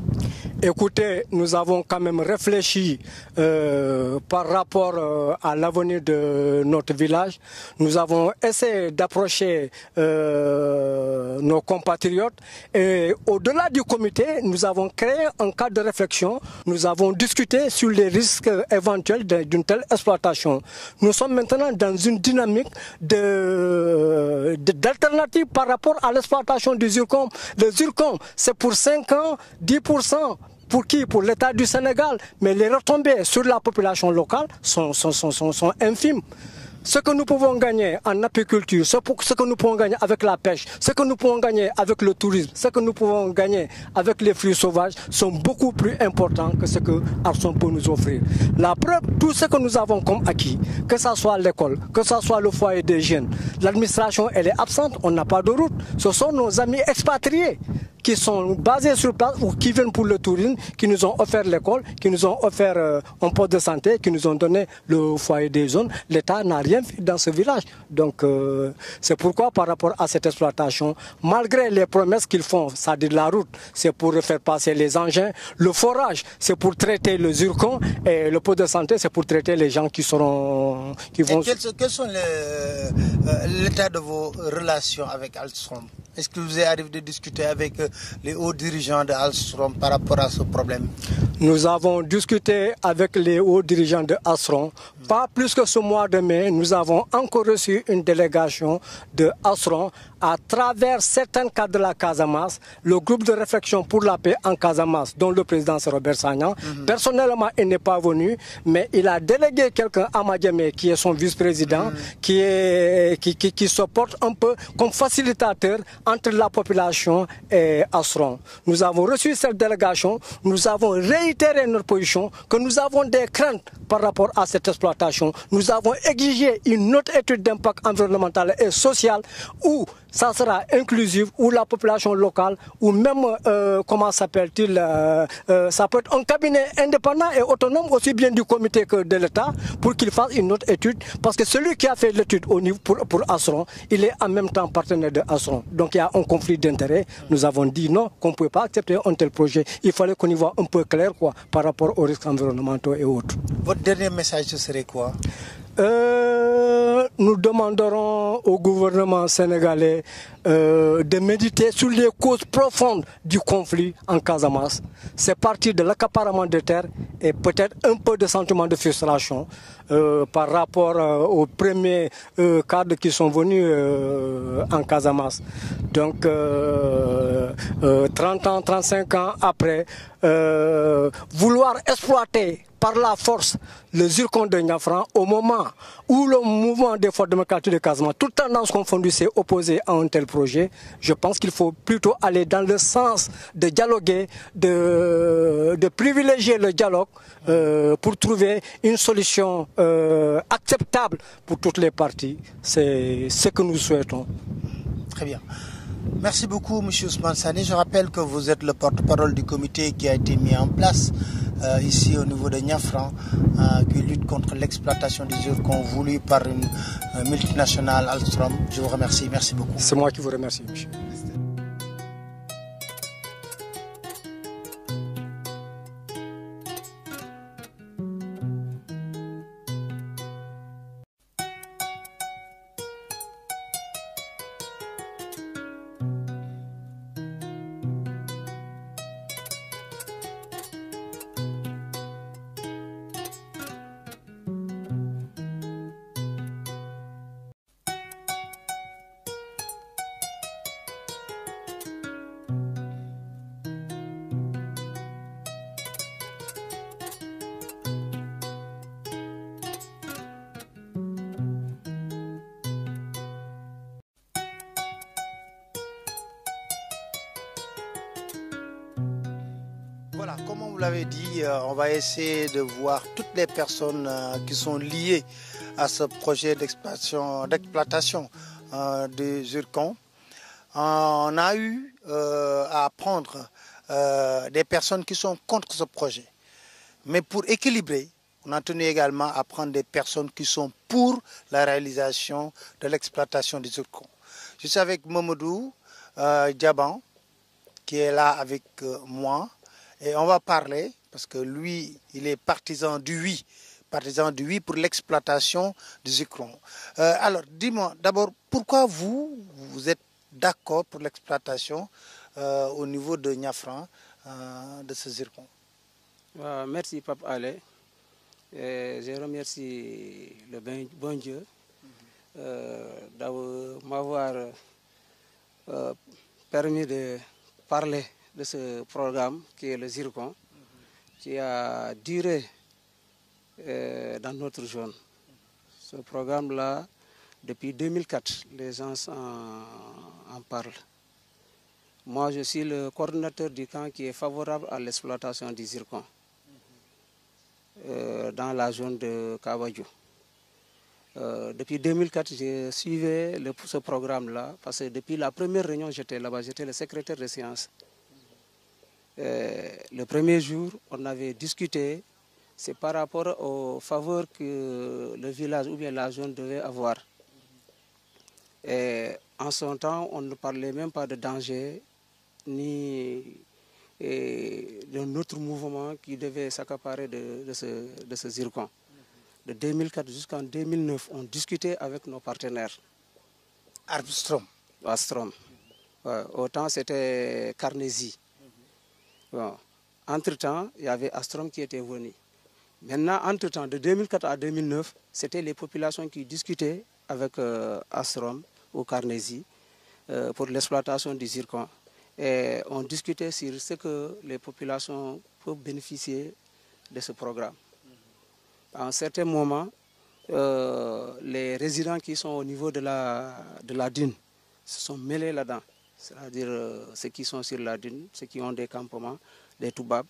Écoutez, nous avons quand même réfléchi par rapport à l'avenir de notre village. Nous avons essayé d'approcher nos compatriotes et au-delà du comité, nous avons créé un cadre de réflexion. Nous avons discuté sur les risques éventuels d'une telle exploitation. Nous sommes maintenant dans une dynamique d'alternative par rapport à l'exploitation du zircon. Le zircon, c'est pour 5 ans, 10%. Pour qui? Pour l'État du Sénégal. Mais les retombées sur la population locale sont infimes. Ce que nous pouvons gagner en apiculture, ce que nous pouvons gagner avec la pêche, ce que nous pouvons gagner avec le tourisme, ce que nous pouvons gagner avec les fruits sauvages sont beaucoup plus importants que ce que Arson peut nous offrir. La preuve, tout ce que nous avons comme acquis, que ce soit l'école, que ce soit le foyer des jeunes, l'administration elle est absente, on n'a pas de route. Ce sont nos amis expatriés qui sont basés sur place ou qui viennent pour le tourisme, qui nous ont offert l'école, qui nous ont offert un poste de santé, qui nous ont donné le foyer des zones. L'État n'a rien fait dans ce village. Donc c'est pourquoi par rapport à cette exploitation, malgré les promesses qu'ils font, c'est-à-dire la route, c'est pour faire passer les engins, le forage, c'est pour traiter le zircon, et le poste de santé, c'est pour traiter les gens qui vont... Quels sont l'état de vos relations avec Alstom? Est-ce que vous arrivez de discuter avec les hauts dirigeants de Alstom par rapport à ce problème? Nous avons discuté avec les hauts dirigeants de Alstom. Pas plus que ce mois de mai, nous avons encore reçu une délégation de Alstom à travers certains cadres de la Casamance, le groupe de réflexion pour la paix en Casamance, dont le président c'est Robert Sagnan. Personnellement, il n'est pas venu, mais il a délégué quelqu'un à Madiamé, qui est son vice-président, qui se porte un peu comme facilitateur entre la population et Alstom. Nous avons reçu cette délégation, nous avons réitéré notre position, que nous avons des craintes par rapport à cette exploitation. Nous avons exigé une autre étude d'impact environnemental et social où ça sera inclusif, où la population locale, ou même, comment s'appelle-t-il, ça peut être un cabinet indépendant et autonome, aussi bien du comité que de l'État, pour qu'il fasse une autre étude. Parce que celui qui a fait l'étude au niveau pour Alstom, il est en même temps partenaire de Alstom. Donc il y a un conflit d'intérêts. Nous avons dit non, qu'on ne pouvait pas accepter un tel projet. Il fallait qu'on y voit un peu clair par rapport aux risques environnementaux et autres. Votre dernier message, ce serait quoi? Nous demanderons au gouvernement sénégalais de méditer sur les causes profondes du conflit en Casamance. C'est parti de l'accaparement de terres et peut-être un peu de sentiment de frustration par rapport aux premiers cadres qui sont venus en Casamance. Donc 30 ans, 35 ans après, vouloir exploiter par la force le zircon de Niafran au moment où le mouvement des forces démocratiques de Casamance, toute tendance confondue, s'est opposé à un tel projet. Je pense qu'il faut plutôt aller dans le sens de dialoguer, de privilégier le dialogue pour trouver une solution acceptable pour toutes les parties. C'est ce que nous souhaitons. Très bien. Merci beaucoup, M. Ousmane Sané. Je rappelle que vous êtes le porte-parole du comité qui a été mis en place ici au niveau de Niafran, qui lutte contre l'exploitation des zircons voulue par une multinationale Alstom. Je vous remercie. Merci beaucoup. C'est moi qui vous remercie, monsieur. Voilà, comme on vous l'avait dit, on va essayer de voir toutes les personnes qui sont liées à ce projet d'exploitation du zircon. On a eu à apprendre des personnes qui sont contre ce projet. Mais pour équilibrer, on a tenu également à prendre des personnes qui sont pour la réalisation de l'exploitation du zircon. Je suis avec Mamadou Diaban, qui est là avec moi, Et on va parler, parce que lui, il est partisan du oui pour l'exploitation du zircon. Alors, dis-moi, d'abord, pourquoi vous êtes d'accord pour l'exploitation au niveau de Niafran de ce zircon? Merci, Pape Allé. Je remercie le bon Dieu d'avoir m'avoir permis de parler de ce programme qui est le zircon, qui a duré dans notre zone. Ce programme-là, depuis 2004, les gens en parlent. Moi, je suis le coordinateur du camp qui est favorable à l'exploitation du zircon dans la zone de Kabadjo. Depuis 2004, j'ai suivi ce programme-là, parce que depuis la première réunion, j'étais là-bas, j'étais le secrétaire de séance. Le premier jour, on avait discuté, c'est par rapport aux faveurs que le village ou bien la zone devait avoir. Et en son temps, on ne parlait même pas de danger, ni d'un autre mouvement qui devait s'accaparer de ce zircon. De 2004 jusqu'en 2009, on discutait avec nos partenaires. Astrom. Ouais, autant c'était Carnésie. Bon. Entre-temps, il y avait Astrom qui était venu. Maintenant, entre-temps, de 2004 à 2009, c'était les populations qui discutaient avec Astrom ou Carnésie pour l'exploitation du zircon. Et on discutait sur ce que les populations peuvent bénéficier de ce programme. À un certain moment, les résidents qui sont au niveau de la dune se sont mêlés là-dedans. C'est-à-dire ceux qui sont sur la dune, ceux qui ont des campements, des toubabs,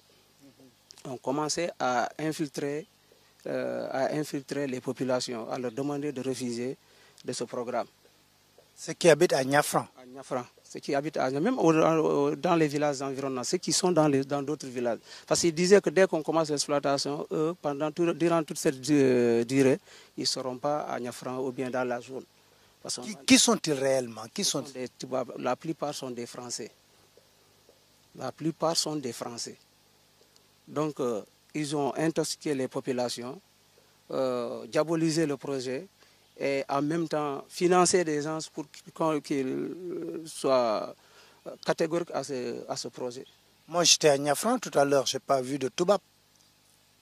ont commencé à infiltrer les populations, à leur demander de refuser de ce programme. Ceux qui habitent à Niafran. À Niafran. Ceux qui habitent même dans les villages environnants, ceux qui sont dans d'autres villages. Parce qu'ils disaient que dès qu'on commence l'exploitation, eux, durant toute cette durée, ils ne seront pas à Niafran ou bien dans la zone. Qui sont-ils réellement? La plupart sont des Français. La plupart sont des Français. Donc, ils ont intoxiqué les populations, diabolisé le projet, et en même temps financer des gens pour qu'ils soient catégoriques à ce projet. Moi, j'étais à Niafran tout à l'heure, je n'ai pas vu de Toubab.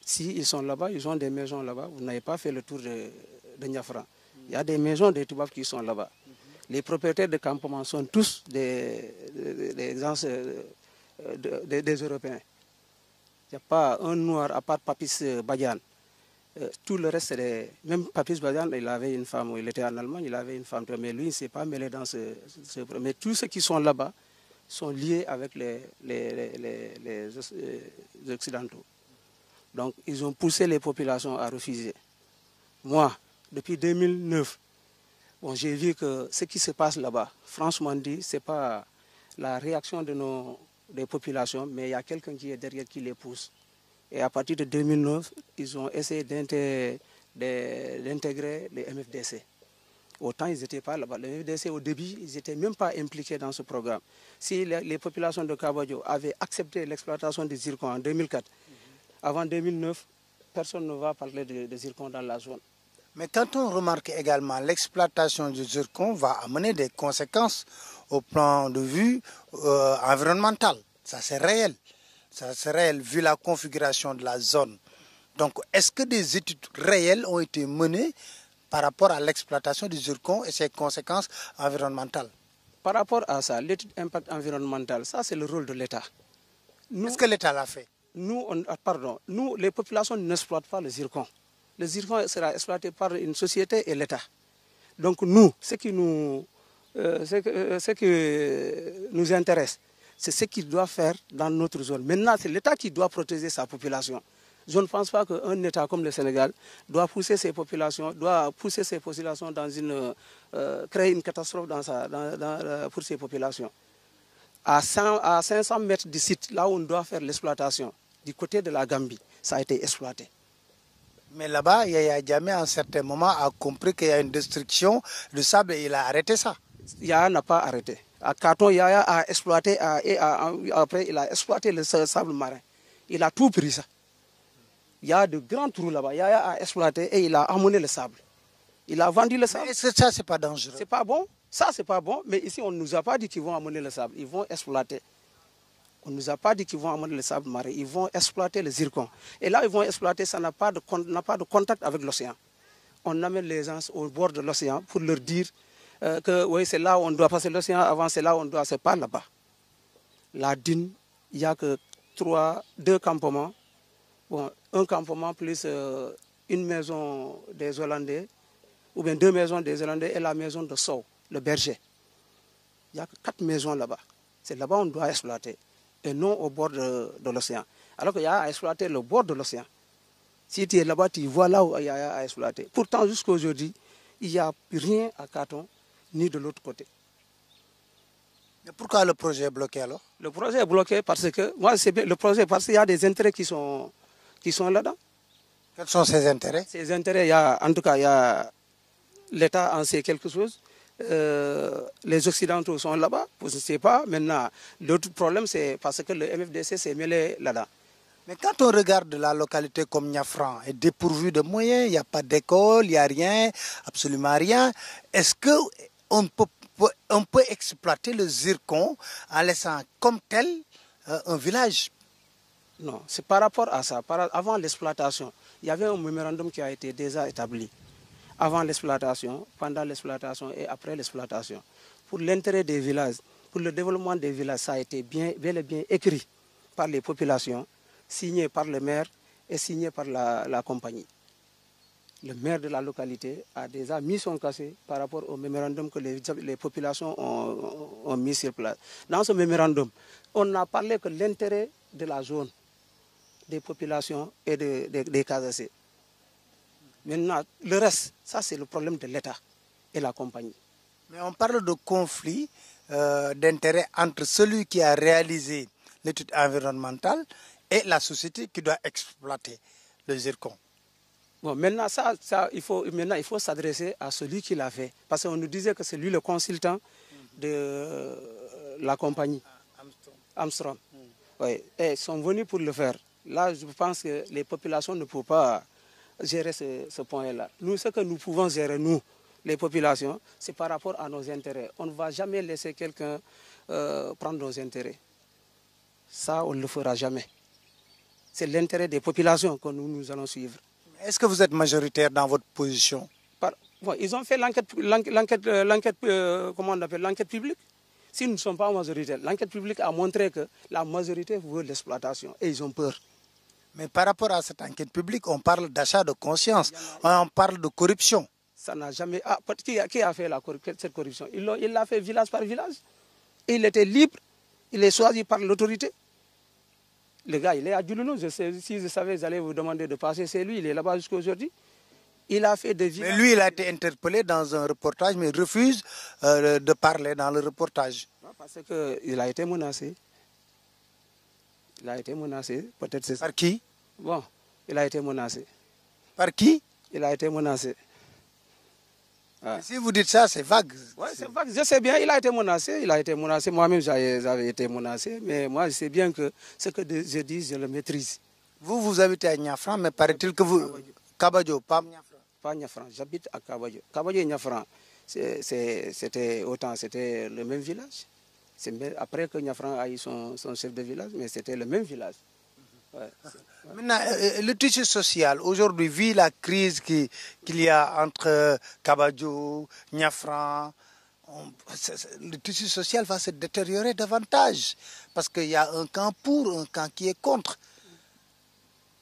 Si, ils sont là-bas, ils ont des maisons là-bas. Vous n'avez pas fait le tour de Niafran. Il y a des maisons des Toubab qui sont là-bas. Les propriétaires de campements sont tous des Européens. Il n'y a pas un noir à part Papis Badian. Tout le reste, même Papis Badian, il avait une femme, il était en Allemagne, il avait une femme, mais lui, il ne s'est pas mêlé dans ce. Mais tous ceux qui sont là-bas sont liés avec les Occidentaux. Donc, ils ont poussé les populations à refuser. Moi, depuis 2009, j'ai vu que ce qui se passe là-bas, franchement dit, ce n'est pas la réaction des populations, mais il y a quelqu'un qui est derrière qui les pousse. Et à partir de 2009, ils ont essayé d'intégrer les MFDC. Autant ils n'étaient pas là-bas. Les MFDC, au début, ils n'étaient même pas impliqués dans ce programme. Si les populations de Kabadjo avaient accepté l'exploitation du zircon en 2004, avant 2009, personne ne va parler de zircon dans la zone. Mais quand on remarque également l'exploitation du zircon va amener des conséquences au plan de vue environnemental. Ça, c'est réel. Ça, c'est réel vu la configuration de la zone. Donc, est-ce que des études réelles ont été menées par rapport à l'exploitation du zircon et ses conséquences environnementales? Par rapport à ça, l'étude impact environnemental, ça c'est le rôle de l'État. Est-ce que l'État l'a fait? Nous, les populations n'exploitent pas le zircon. Le zircon sera exploité par une société et l'État. Donc nous, ce qui nous intéresse, c'est ce qu'il doit faire dans notre zone. Maintenant, c'est l'État qui doit protéger sa population. Je ne pense pas qu'un État comme le Sénégal doit pousser ses populations dans créer une catastrophe pour ses populations. À 500 mètres du site, là où on doit faire l'exploitation, du côté de la Gambie, ça a été exploité. Mais là-bas, Yaya Jammeh, à un certain moment, a compris qu'il y a une destruction du sable et il a arrêté ça. Yaya n'a pas arrêté. À Karton, Yaya a exploité, et après il a exploité le sable marin. Il a tout pris ça. Il y a de grands trous là-bas. Yaya a exploité et il a amené le sable. Il a vendu le sable. Est-ce que ça, c'est pas dangereux? C'est pas bon. Ça, c'est pas bon. Mais ici, on ne nous a pas dit qu'ils vont amener le sable. Ils vont exploiter. On ne nous a pas dit qu'ils vont amener le sable marin. Ils vont exploiter le zircon. Et là, ils vont exploiter, ça n'a pas de contact avec l'océan. On amène les gens au bord de l'océan pour leur dire que oui, c'est là où on doit passer l'océan. Avant, c'est là où on doit. C'est pas là-bas. La dune, il n'y a que 2 campements. Bon, un campement plus une maison des Hollandais, ou bien 2 maisons des Hollandais et la maison de Sow, le berger. Il n'y a que 4 maisons là-bas. C'est là-bas qu'on doit exploiter, et non au bord de l'océan. Alors qu'il y a à exploiter le bord de l'océan. Si tu es là-bas, tu vois là où il y a à exploiter. Pourtant, jusqu'à aujourd'hui, il n'y a rien à Caton, ni de l'autre côté. Mais pourquoi le projet est bloqué alors? Le projet est bloqué parce que, moi, c'est bien, le projet, parce qu'il y a des intérêts qui sont là-dedans. Quels sont ces intérêts? Ces intérêts, en tout cas, il y a l'État en sait quelque chose. Les Occidentaux sont là-bas, je ne sais pas. Maintenant, l'autre problème, c'est parce que le MFDC s'est mêlé là-dedans. Mais quand on regarde la localité comme Niafran, est dépourvue de moyens, il n'y a pas d'école, il n'y a rien, absolument rien. Est-ce qu'on peut exploiter le zircon en laissant comme tel un village? Non, c'est par rapport à ça. Avant l'exploitation, il y avait un mémorandum qui a été déjà établi. Avant l'exploitation, pendant l'exploitation et après l'exploitation. Pour l'intérêt des villages, pour le développement des villages, ça a été bel et bien écrit par les populations, signé par le maire et signé par la compagnie. Le maire de la localité a déjà mis son cachet par rapport au mémorandum que les populations ont mis sur place. Dans ce mémorandum, on n'a parlé que de l'intérêt de la zone, des populations et des Casacés. Maintenant, le reste, ça c'est le problème de l'État et la compagnie. Mais on parle de conflit d'intérêt entre celui qui a réalisé l'étude environnementale et la société qui doit exploiter le zircon. Bon, maintenant, il faut s'adresser à celui qui l'a fait. Parce qu'on nous disait que c'est lui le consultant de la compagnie, Armstrong. Oui, et ils sont venus pour le faire. Là, je pense que les populations ne peuvent pas gérer ce point-là. Nous, ce que nous pouvons gérer, nous, les populations, c'est par rapport à nos intérêts. On ne va jamais laisser quelqu'un prendre nos intérêts. Ça, on ne le fera jamais. C'est l'intérêt des populations que nous allons suivre. Est-ce que vous êtes majoritaire dans votre position? Bon, ils ont fait l'enquête publique. Si nous ne sommes pas majoritaires, l'enquête publique a montré que la majorité veut l'exploitation et ils ont peur. Mais par rapport à cette enquête publique, on parle d'achat de conscience, on parle de corruption. Ça n'a jamais... Ah, qui a fait cette corruption? Il l'a fait village par village. Et il était libre, il est choisi par l'autorité. Le gars, il est à Djoulounou. Si je savais, j'allais vous demander de passer. C'est lui, il est là-bas jusqu'à aujourd'hui. Il a fait des villages. Mais lui, il a été interpellé dans un reportage, mais il refuse de parler dans le reportage. Parce qu'il a été menacé. Il a été menacé, peut-être c'est ça. Par qui? Bon, il a été menacé. Par qui? Il a été menacé. Ah. Si vous dites ça, c'est vague. Oui, c'est vague. Je sais bien, il a été menacé. Il a été menacé. Moi-même, j'avais été menacé. Mais moi, je sais bien que ce que je dis, je le maîtrise. Vous habitez à Niafran, mais paraît-il que vous... Kabadjo, pas Niafran. Pas Niafran, j'habite à Kabadjo. Kabadjo et Niafran, c'était le même village. Après que Niafran a eu son chef de village, mais c'était le même village. Ouais, Maintenant, le tissu social, aujourd'hui, vu la crise qu'il y a entre Kabadjo, Niafran, le tissu social va se détériorer davantage parce qu'il y a un camp pour, un camp qui est contre.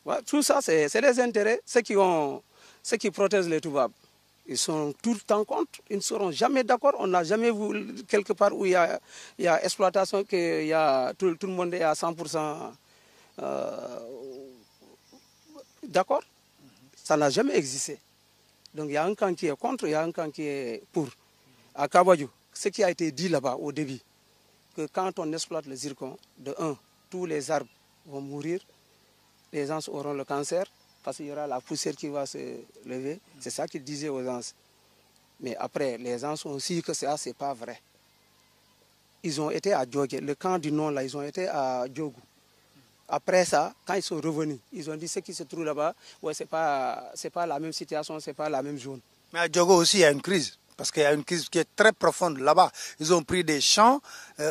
Ouais, tout ça, c'est les intérêts. Ceux qui protègent les Toubabs, ils sont tout le temps contre. Ils ne seront jamais d'accord. On n'a jamais vu quelque part où il y a exploitation, que tout le monde est à 100% d'accord. Ça n'a jamais existé. Donc il y a un camp qui est contre, il y a un camp qui est pour. À Kabadjo, ce qui a été dit là-bas au début, que quand on exploite le zircon, de un, tous les arbres vont mourir, les gens auront le cancer, parce qu'il y aura la poussière qui va se lever. C'est ça qu'il disait aux gens. Mais après, les gens ont aussi que ça, c'est pas vrai. Ils ont été à Djogé, le camp du nom là, ils ont été à Djogou, Après ça, quand ils sont revenus, ils ont dit ce qui se trouve là-bas, ouais, c'est pas la même situation, c'est pas la même zone. Mais à Diogo aussi, il y a une crise. Parce qu'il y a une crise qui est très profonde là-bas. Ils ont pris des champs.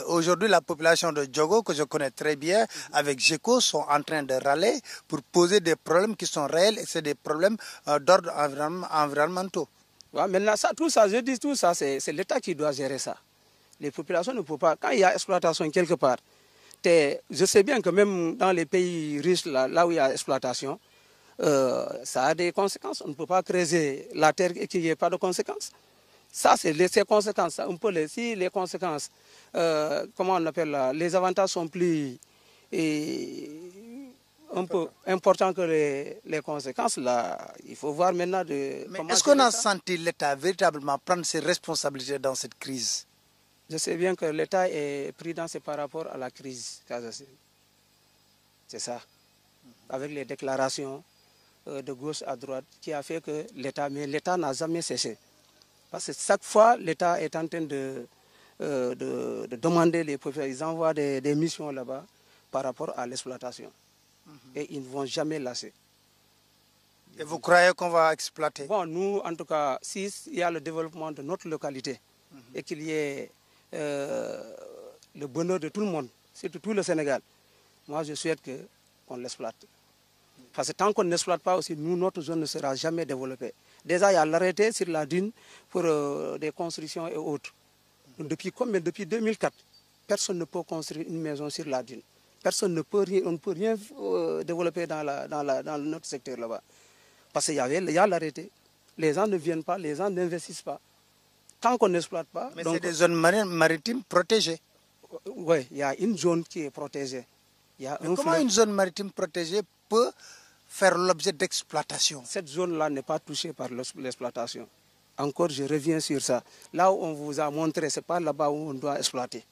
Aujourd'hui, la population de Diogo, que je connais très bien, avec GECO, sont en train de râler pour poser des problèmes qui sont réels et c'est des problèmes d'ordre environnementaux. Ouais, maintenant, tout ça, je dis tout ça, c'est l'État qui doit gérer ça. Les populations ne peuvent pas. Quand il y a exploitation quelque part, je sais bien que même dans les pays riches, là où il y a exploitation, ça a des conséquences. On ne peut pas creuser la terre et qu'il n'y ait pas de conséquences. Ça, c'est ces conséquences. On peut si les conséquences, comment on appelle là, les avantages sont plus un peu importants que les conséquences, là, il faut voir maintenant de... Mais est-ce qu'on a senti l'État véritablement prendre ses responsabilités dans cette crise? Je sais bien que l'État est prudent par rapport à la crise. C'est ça. Avec les déclarations de gauche à droite qui a fait que l'État... Mais l'État n'a jamais cessé. Parce que chaque fois, l'État est en train de demander les populations. Ils envoient des missions là-bas par rapport à l'exploitation. Et ils ne vont jamais lâcher. Et vous croyez qu'on va exploiter? Bon, nous, en tout cas, s'il y a le développement de notre localité et qu'il y ait le bonheur de tout le monde, surtout tout le Sénégal, moi, je souhaite qu'on l'exploite. Parce que tant qu'on n'exploite pas aussi, nous, notre zone ne sera jamais développée. Déjà, il y a l'arrêté sur la dune pour des constructions et autres. Depuis 2004, personne ne peut construire une maison sur la dune. Personne ne peut rien, on ne peut rien développer dans notre secteur là-bas. Parce qu'il y a l'arrêté. Les gens ne viennent pas, les gens n'investissent pas. Tant qu'on n'exploite pas... Mais c'est des zones maritimes protégées. Oui, il y a une zone qui est protégée. Comment une zone maritime protégée peut faire l'objet d'exploitation? Cette zone-là n'est pas touchée par l'exploitation. Encore, je reviens sur ça. Là où on vous a montré, ce n'est pas là-bas où on doit exploiter.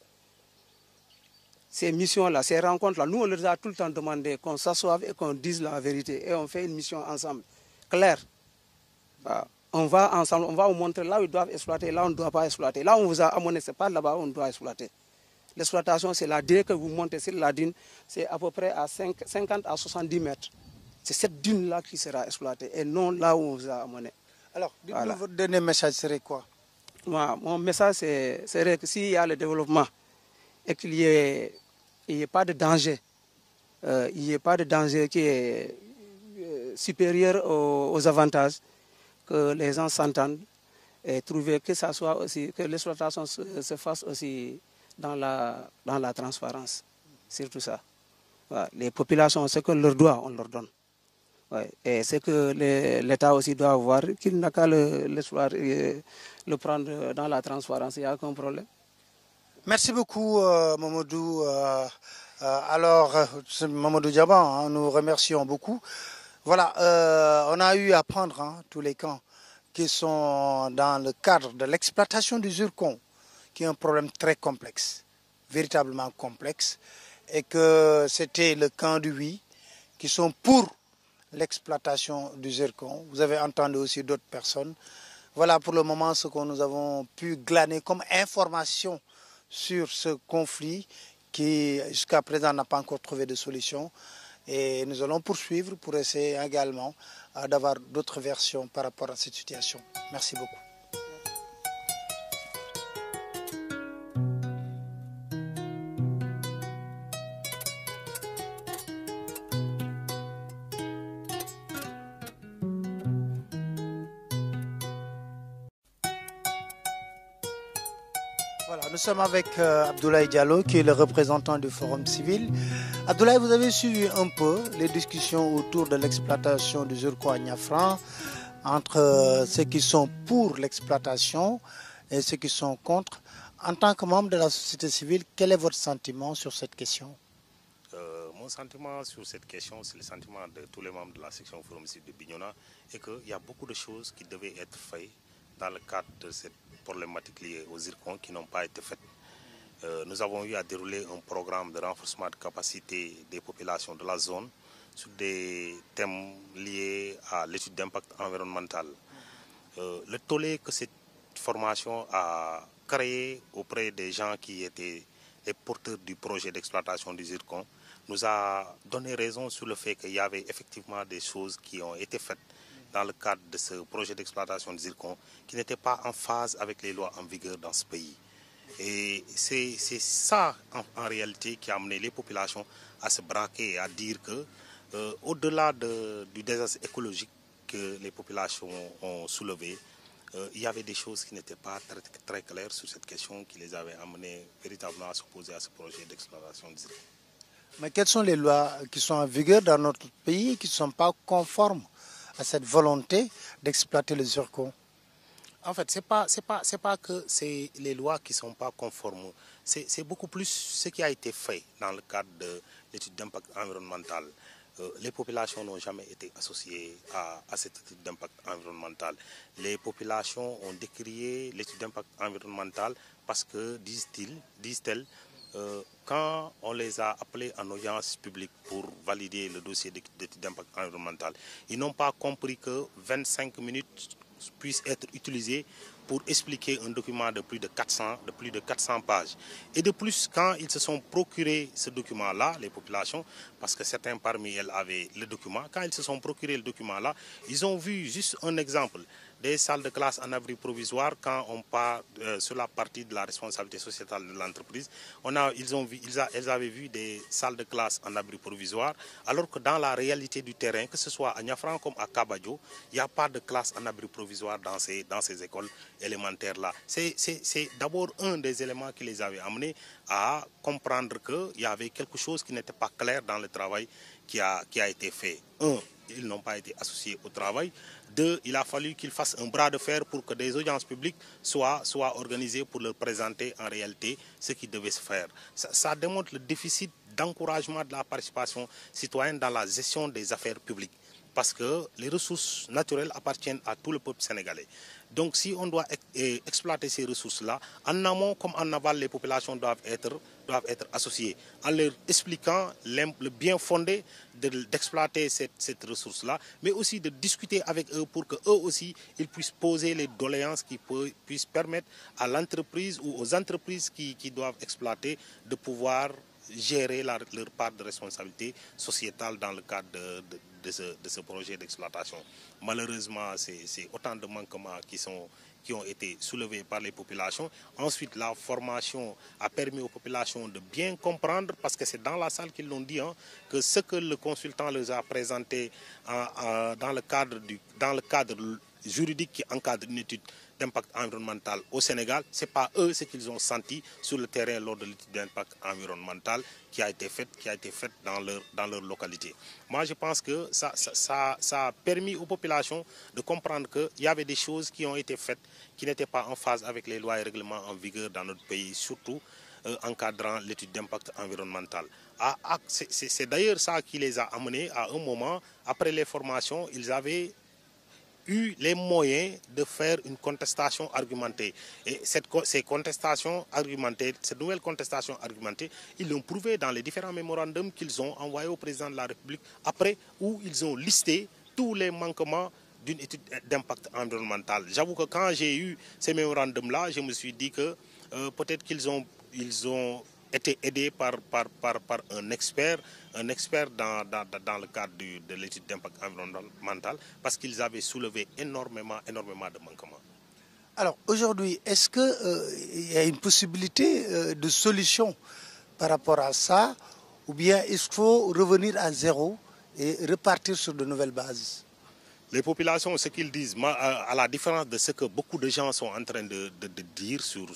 Ces missions-là, ces rencontres-là, nous, on leur a tout le temps demandé qu'on s'assoive et qu'on dise la vérité. Et on fait une mission ensemble, claire. On va ensemble, on va vous montrer là où ils doivent exploiter, là où on ne doit pas exploiter. Là où on vous a amené, ce n'est pas là-bas où on doit exploiter. L'exploitation, c'est la dune que vous montez sur la dune, c'est à peu près à 50 à 70 mètres. C'est cette dune-là qui sera exploitée et non là où on vous a amené. Alors, votre dernier message serait quoi? Mon message serait que s'il y a le développement et qu'il n'y ait pas de danger, il n'y ait pas de danger qui est supérieur aux avantages, que les gens s'entendent et trouver que ça soit aussi, que l'exploitation se fasse aussi dans la transparence. C'est tout ça. Voilà. Les populations, ce qu'on leur doit, on leur donne. Ouais. Et ce que l'État aussi doit avoir, qu'il n'a qu'à le prendre dans la transparence, il n'y a aucun problème. Merci beaucoup, Mamadou. Alors, Mamadou Diaban, nous remercions beaucoup. Voilà, on a eu à prendre tous les camps qui sont dans le cadre de l'exploitation du zircon, qui est un problème très complexe, véritablement complexe, et que c'était le camp du oui, qui sont pour l'exploitation du zircon. Vous avez entendu aussi d'autres personnes. Voilà pour le moment ce que nous avons pu glaner comme information sur ce conflit qui jusqu'à présent n'a pas encore trouvé de solution. Et nous allons poursuivre pour essayer également d'avoir d'autres versions par rapport à cette situation. Merci beaucoup. Voilà, nous sommes avec Abdoulaye Diallo, qui est le représentant du Forum civil. Abdoulaye, vous avez suivi un peu les discussions autour de l'exploitation du zircon à Niafran entre ceux qui sont pour l'exploitation et ceux qui sont contre. En tant que membre de la société civile, quel est votre sentiment sur cette question? Mon sentiment sur cette question, c'est le sentiment de tous les membres de la section Forum civil de Bignona, et qu'il y a beaucoup de choses qui devaient être faites dans le cadre de cette problématique liée au zircon qui n'ont pas été faites. Nous avons eu à dérouler un programme de renforcement de capacité des populations de la zone sur des thèmes liés à l'étude d'impact environnemental. Le tollé que cette formation a créé auprès des gens qui étaient les porteurs du projet d'exploitation du zircon nous a donné raison sur le fait qu'il y avait effectivement des choses qui ont été faites dans le cadre de ce projet d'exploitation de zircon qui n'étaient pas en phase avec les lois en vigueur dans ce pays. Et c'est ça, en réalité, qui a amené les populations à se braquer et à dire que, au-delà du désastre écologique que les populations ont soulevé, il y avait des choses qui n'étaient pas très claires sur cette question qui les avait amenés véritablement à s'opposer à ce projet d'exploitation de zircon. Mais quelles sont les lois qui sont en vigueur dans notre pays qui ne sont pas conformes à cette volonté d'exploiter le zircon? En fait, c'est pas que c'est les lois qui ne sont pas conformes. C'est beaucoup plus ce qui a été fait dans le cadre de l'étude d'impact environnemental. Les populations n'ont jamais été associées à cette étude d'impact environnemental. Les populations ont décrié l'étude d'impact environnemental parce que, disent-elles, quand on les a appelés en audience publique pour valider le dossier d'étude d'impact environnemental, ils n'ont pas compris que 25 minutes puissent être utilisées pour expliquer un document de plus de 400 pages. Et de plus, quand ils se sont procurés ce document-là, les populations, parce que certains parmi elles avaient le document, quand ils se sont procurés le document-là, ils ont vu juste un exemple des salles de classe en abri provisoire quand on part sur la partie de la responsabilité sociétale de l'entreprise. Elles avaient vu des salles de classe en abri provisoire, alors que dans la réalité du terrain, que ce soit à Niafran comme à Kabadjo, il n'y a pas de classe en abri provisoire dans ces écoles élémentaires-là. C'est d'abord un des éléments qui les avait amenés à comprendre qu'il y avait quelque chose qui n'était pas clair dans le travail qui a été fait. Ils n'ont pas été associés au travail. 2, il a fallu qu'ils fassent un bras de fer pour que des audiences publiques soient organisées pour leur présenter en réalité ce qui devait se faire. Ça démontre le déficit d'encouragement de la participation citoyenne dans la gestion des affaires publiques. Parce que les ressources naturelles appartiennent à tout le peuple sénégalais. Donc si on doit exploiter ces ressources-là, en amont comme en aval, les populations doivent être associées, en leur expliquant le bien fondé d'exploiter cette ressource-là, mais aussi de discuter avec eux pour qu'eux aussi, ils puissent poser les doléances qui puissent permettre à l'entreprise ou aux entreprises qui doivent exploiter de pouvoir gérer leur part de responsabilité sociétale dans le cadre de ce projet d'exploitation. Malheureusement, c'est autant de manquements qui ont été soulevés par les populations. Ensuite, la formation a permis aux populations de bien comprendre, parce que c'est dans la salle qu'ils l'ont dit, que ce que le consultant leur a présenté dans le cadre juridique qui encadre une étude d'impact environnemental au Sénégal, ce n'est pas eux ce qu'ils ont senti sur le terrain lors de l'étude d'impact environnemental qui a été faite dans leur localité. Moi, je pense que ça a permis aux populations de comprendre qu'il y avait des choses qui ont été faites qui n'étaient pas en phase avec les lois et règlements en vigueur dans notre pays, surtout encadrant l'étude d'impact environnemental. C'est d'ailleurs ça qui les a amenés à un moment, après les formations, ils avaient eu les moyens de faire une contestation argumentée. Et cette nouvelle contestation argumentée, ils l'ont prouvé dans les différents mémorandums qu'ils ont envoyés au président de la République après, où ils ont listé tous les manquements d'une étude d'impact environnemental. J'avoue que quand j'ai eu ces mémorandums-là, je me suis dit que peut-être qu'ils ont été aidés par un expert dans le cadre de l'étude d'impact environnemental, parce qu'ils avaient soulevé énormément de manquements. Alors aujourd'hui, est-ce qu'il y a une possibilité de solution par rapport à ça, ou bien il faut revenir à zéro et repartir sur de nouvelles bases? Les populations, ce qu'ils disent, à la différence de ce que beaucoup de gens sont en train de dire sur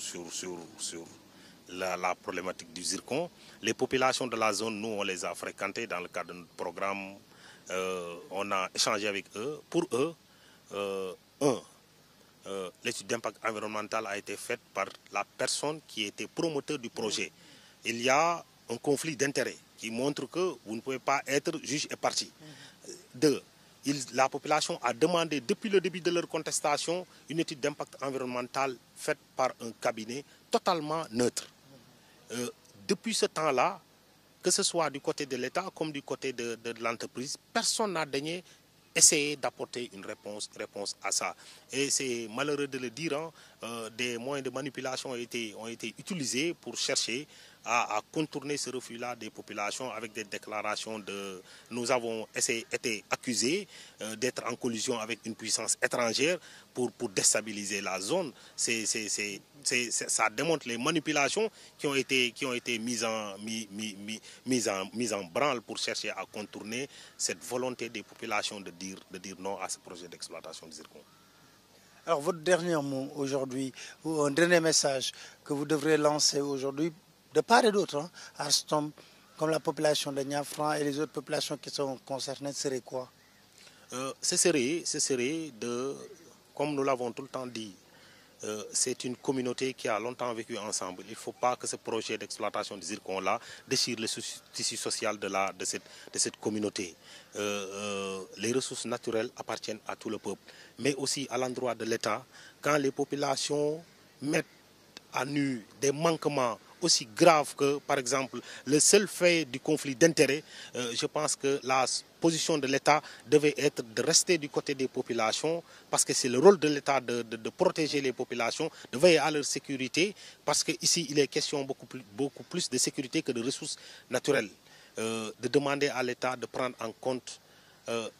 la problématique du zircon, les populations de la zone, nous, on les a fréquentées dans le cadre de notre programme. On a échangé avec eux. Pour eux, l'étude d'impact environnemental a été faite par la personne qui était promoteur du projet. Il y a un conflit d'intérêts qui montre que vous ne pouvez pas être juge et partie. 2. La population a demandé depuis le début de leur contestation une étude d'impact environnemental faite par un cabinet totalement neutre. Depuis ce temps-là, que ce soit du côté de l'État comme du côté de l'entreprise, personne n'a daigné essayer d'apporter une réponse à ça. Et c'est malheureux de le dire, des moyens de manipulation ont été utilisés pour chercher à contourner ce refus-là des populations avec des déclarations de... Nous avons été accusés d'être en collusion avec une puissance étrangère pour déstabiliser la zone. Ça démontre les manipulations qui ont été mises en branle pour chercher à contourner cette volonté des populations de dire non à ce projet d'exploitation du zircon. Alors votre dernier mot aujourd'hui, ou un dernier message que vous devrez lancer aujourd'hui, de part et d'autre, hein, Alstom, comme la population de Niafran et les autres populations qui sont concernées, serait quoi? Ce serait de, comme nous l'avons tout le temps dit, c'est une communauté qui a longtemps vécu ensemble. Il ne faut pas que ce projet d'exploitation du zircon-là déchire le tissu social de cette communauté. Les ressources naturelles appartiennent à tout le peuple, mais aussi à l'endroit de l'État. Quand les populations mettent à nu des manquements aussi graves que, par exemple, le seul fait du conflit d'intérêts, je pense que la position de l'État devait être de rester du côté des populations, parce que c'est le rôle de l'État de protéger les populations, de veiller à leur sécurité, parce qu'ici, il est question beaucoup plus de sécurité que de ressources naturelles. De demander à l'État de prendre en compte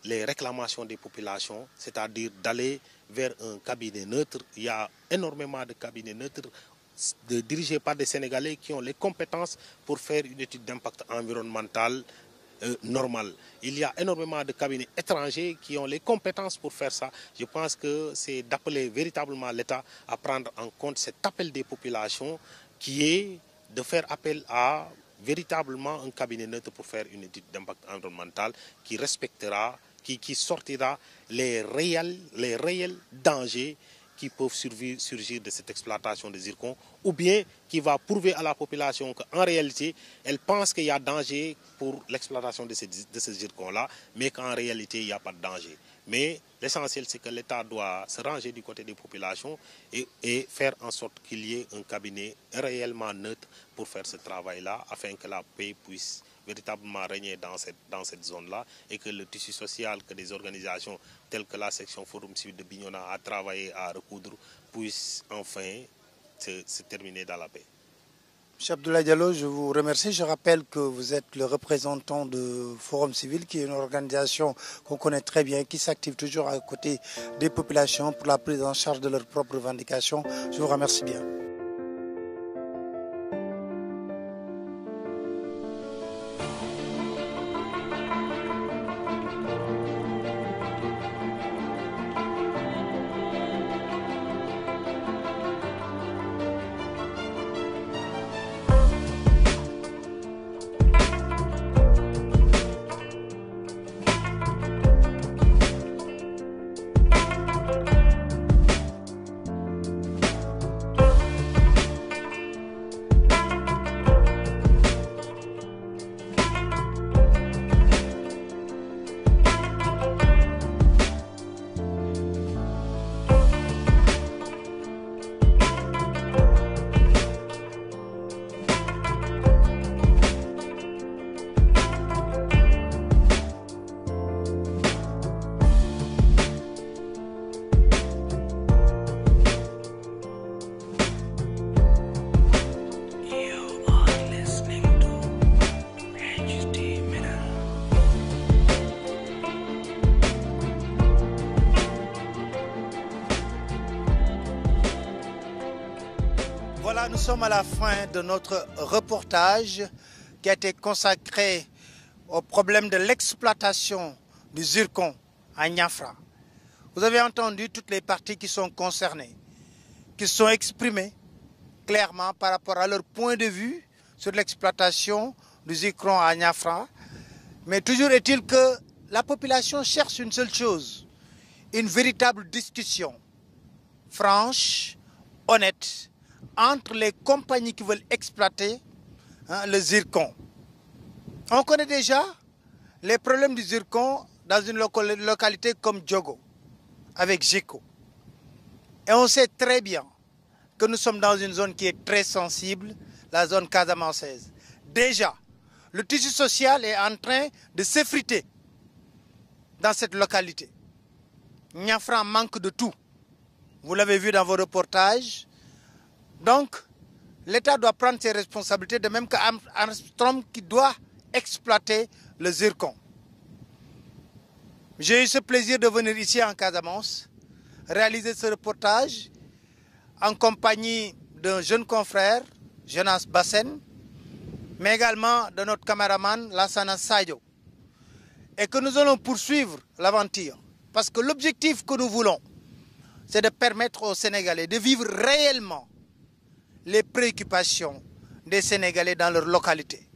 les réclamations des populations, c'est-à-dire d'aller vers un cabinet neutre. Il y a énormément de cabinets neutres dirigés par des Sénégalais qui ont les compétences pour faire une étude d'impact environnemental normale. Il y a énormément de cabinets étrangers qui ont les compétences pour faire ça. Je pense que c'est d'appeler véritablement l'État à prendre en compte cet appel des populations qui est de faire appel à véritablement un cabinet neutre pour faire une étude d'impact environnemental qui respectera, qui sortira les réels dangers qui peuvent surgir de cette exploitation de zircon, ou bien qui va prouver à la population qu'en réalité, elle pense qu'il y a danger pour l'exploitation de ce zircon-là, mais qu'en réalité, il n'y a pas de danger. Mais l'essentiel, c'est que l'État doit se ranger du côté des populations et faire en sorte qu'il y ait un cabinet réellement neutre pour faire ce travail-là, afin que la paix puisse véritablement régner dans cette zone-là, et que le tissu social, que des organisations telles que la section Forum Civil de Bignona a travaillé à recoudre, puisse enfin se terminer dans la paix. M. Abdoulaye Diallo, je vous remercie. Je rappelle que vous êtes le représentant de Forum Civil, qui est une organisation qu'on connaît très bien, qui s'active toujours à côté des populations pour la prise en charge de leurs propres revendications. Je vous remercie bien. Voilà, nous sommes à la fin de notre reportage qui a été consacré au problème de l'exploitation du zircon à Niafra. Vous avez entendu toutes les parties qui sont concernées, qui se sont exprimées clairement par rapport à leur point de vue sur l'exploitation du zircon à Niafra. Mais toujours est-il que la population cherche une seule chose, une véritable discussion franche, honnête, entre les compagnies qui veulent exploiter le zircon. On connaît déjà les problèmes du zircon dans une localité comme Diogo, avec Gico. Et on sait très bien que nous sommes dans une zone qui est très sensible, la zone casamançaise. Déjà, le tissu social est en train de s'effriter dans cette localité. Niafra manque de tout. Vous l'avez vu dans vos reportages. Donc, l'État doit prendre ses responsabilités, de même qu'Armstrong qui doit exploiter le zircon. J'ai eu ce plaisir de venir ici en Casamance, réaliser ce reportage en compagnie d'un jeune confrère, Jonas Bassen, mais également de notre caméraman Lassana Sadio. Et que nous allons poursuivre l'aventure. Parce que l'objectif que nous voulons, c'est de permettre aux Sénégalais de vivre réellement les préoccupations des Sénégalais dans leur localité.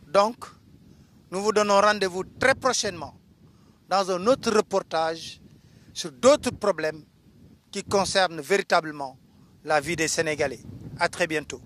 Donc, nous vous donnons rendez-vous très prochainement dans un autre reportage sur d'autres problèmes qui concernent véritablement la vie des Sénégalais. À très bientôt.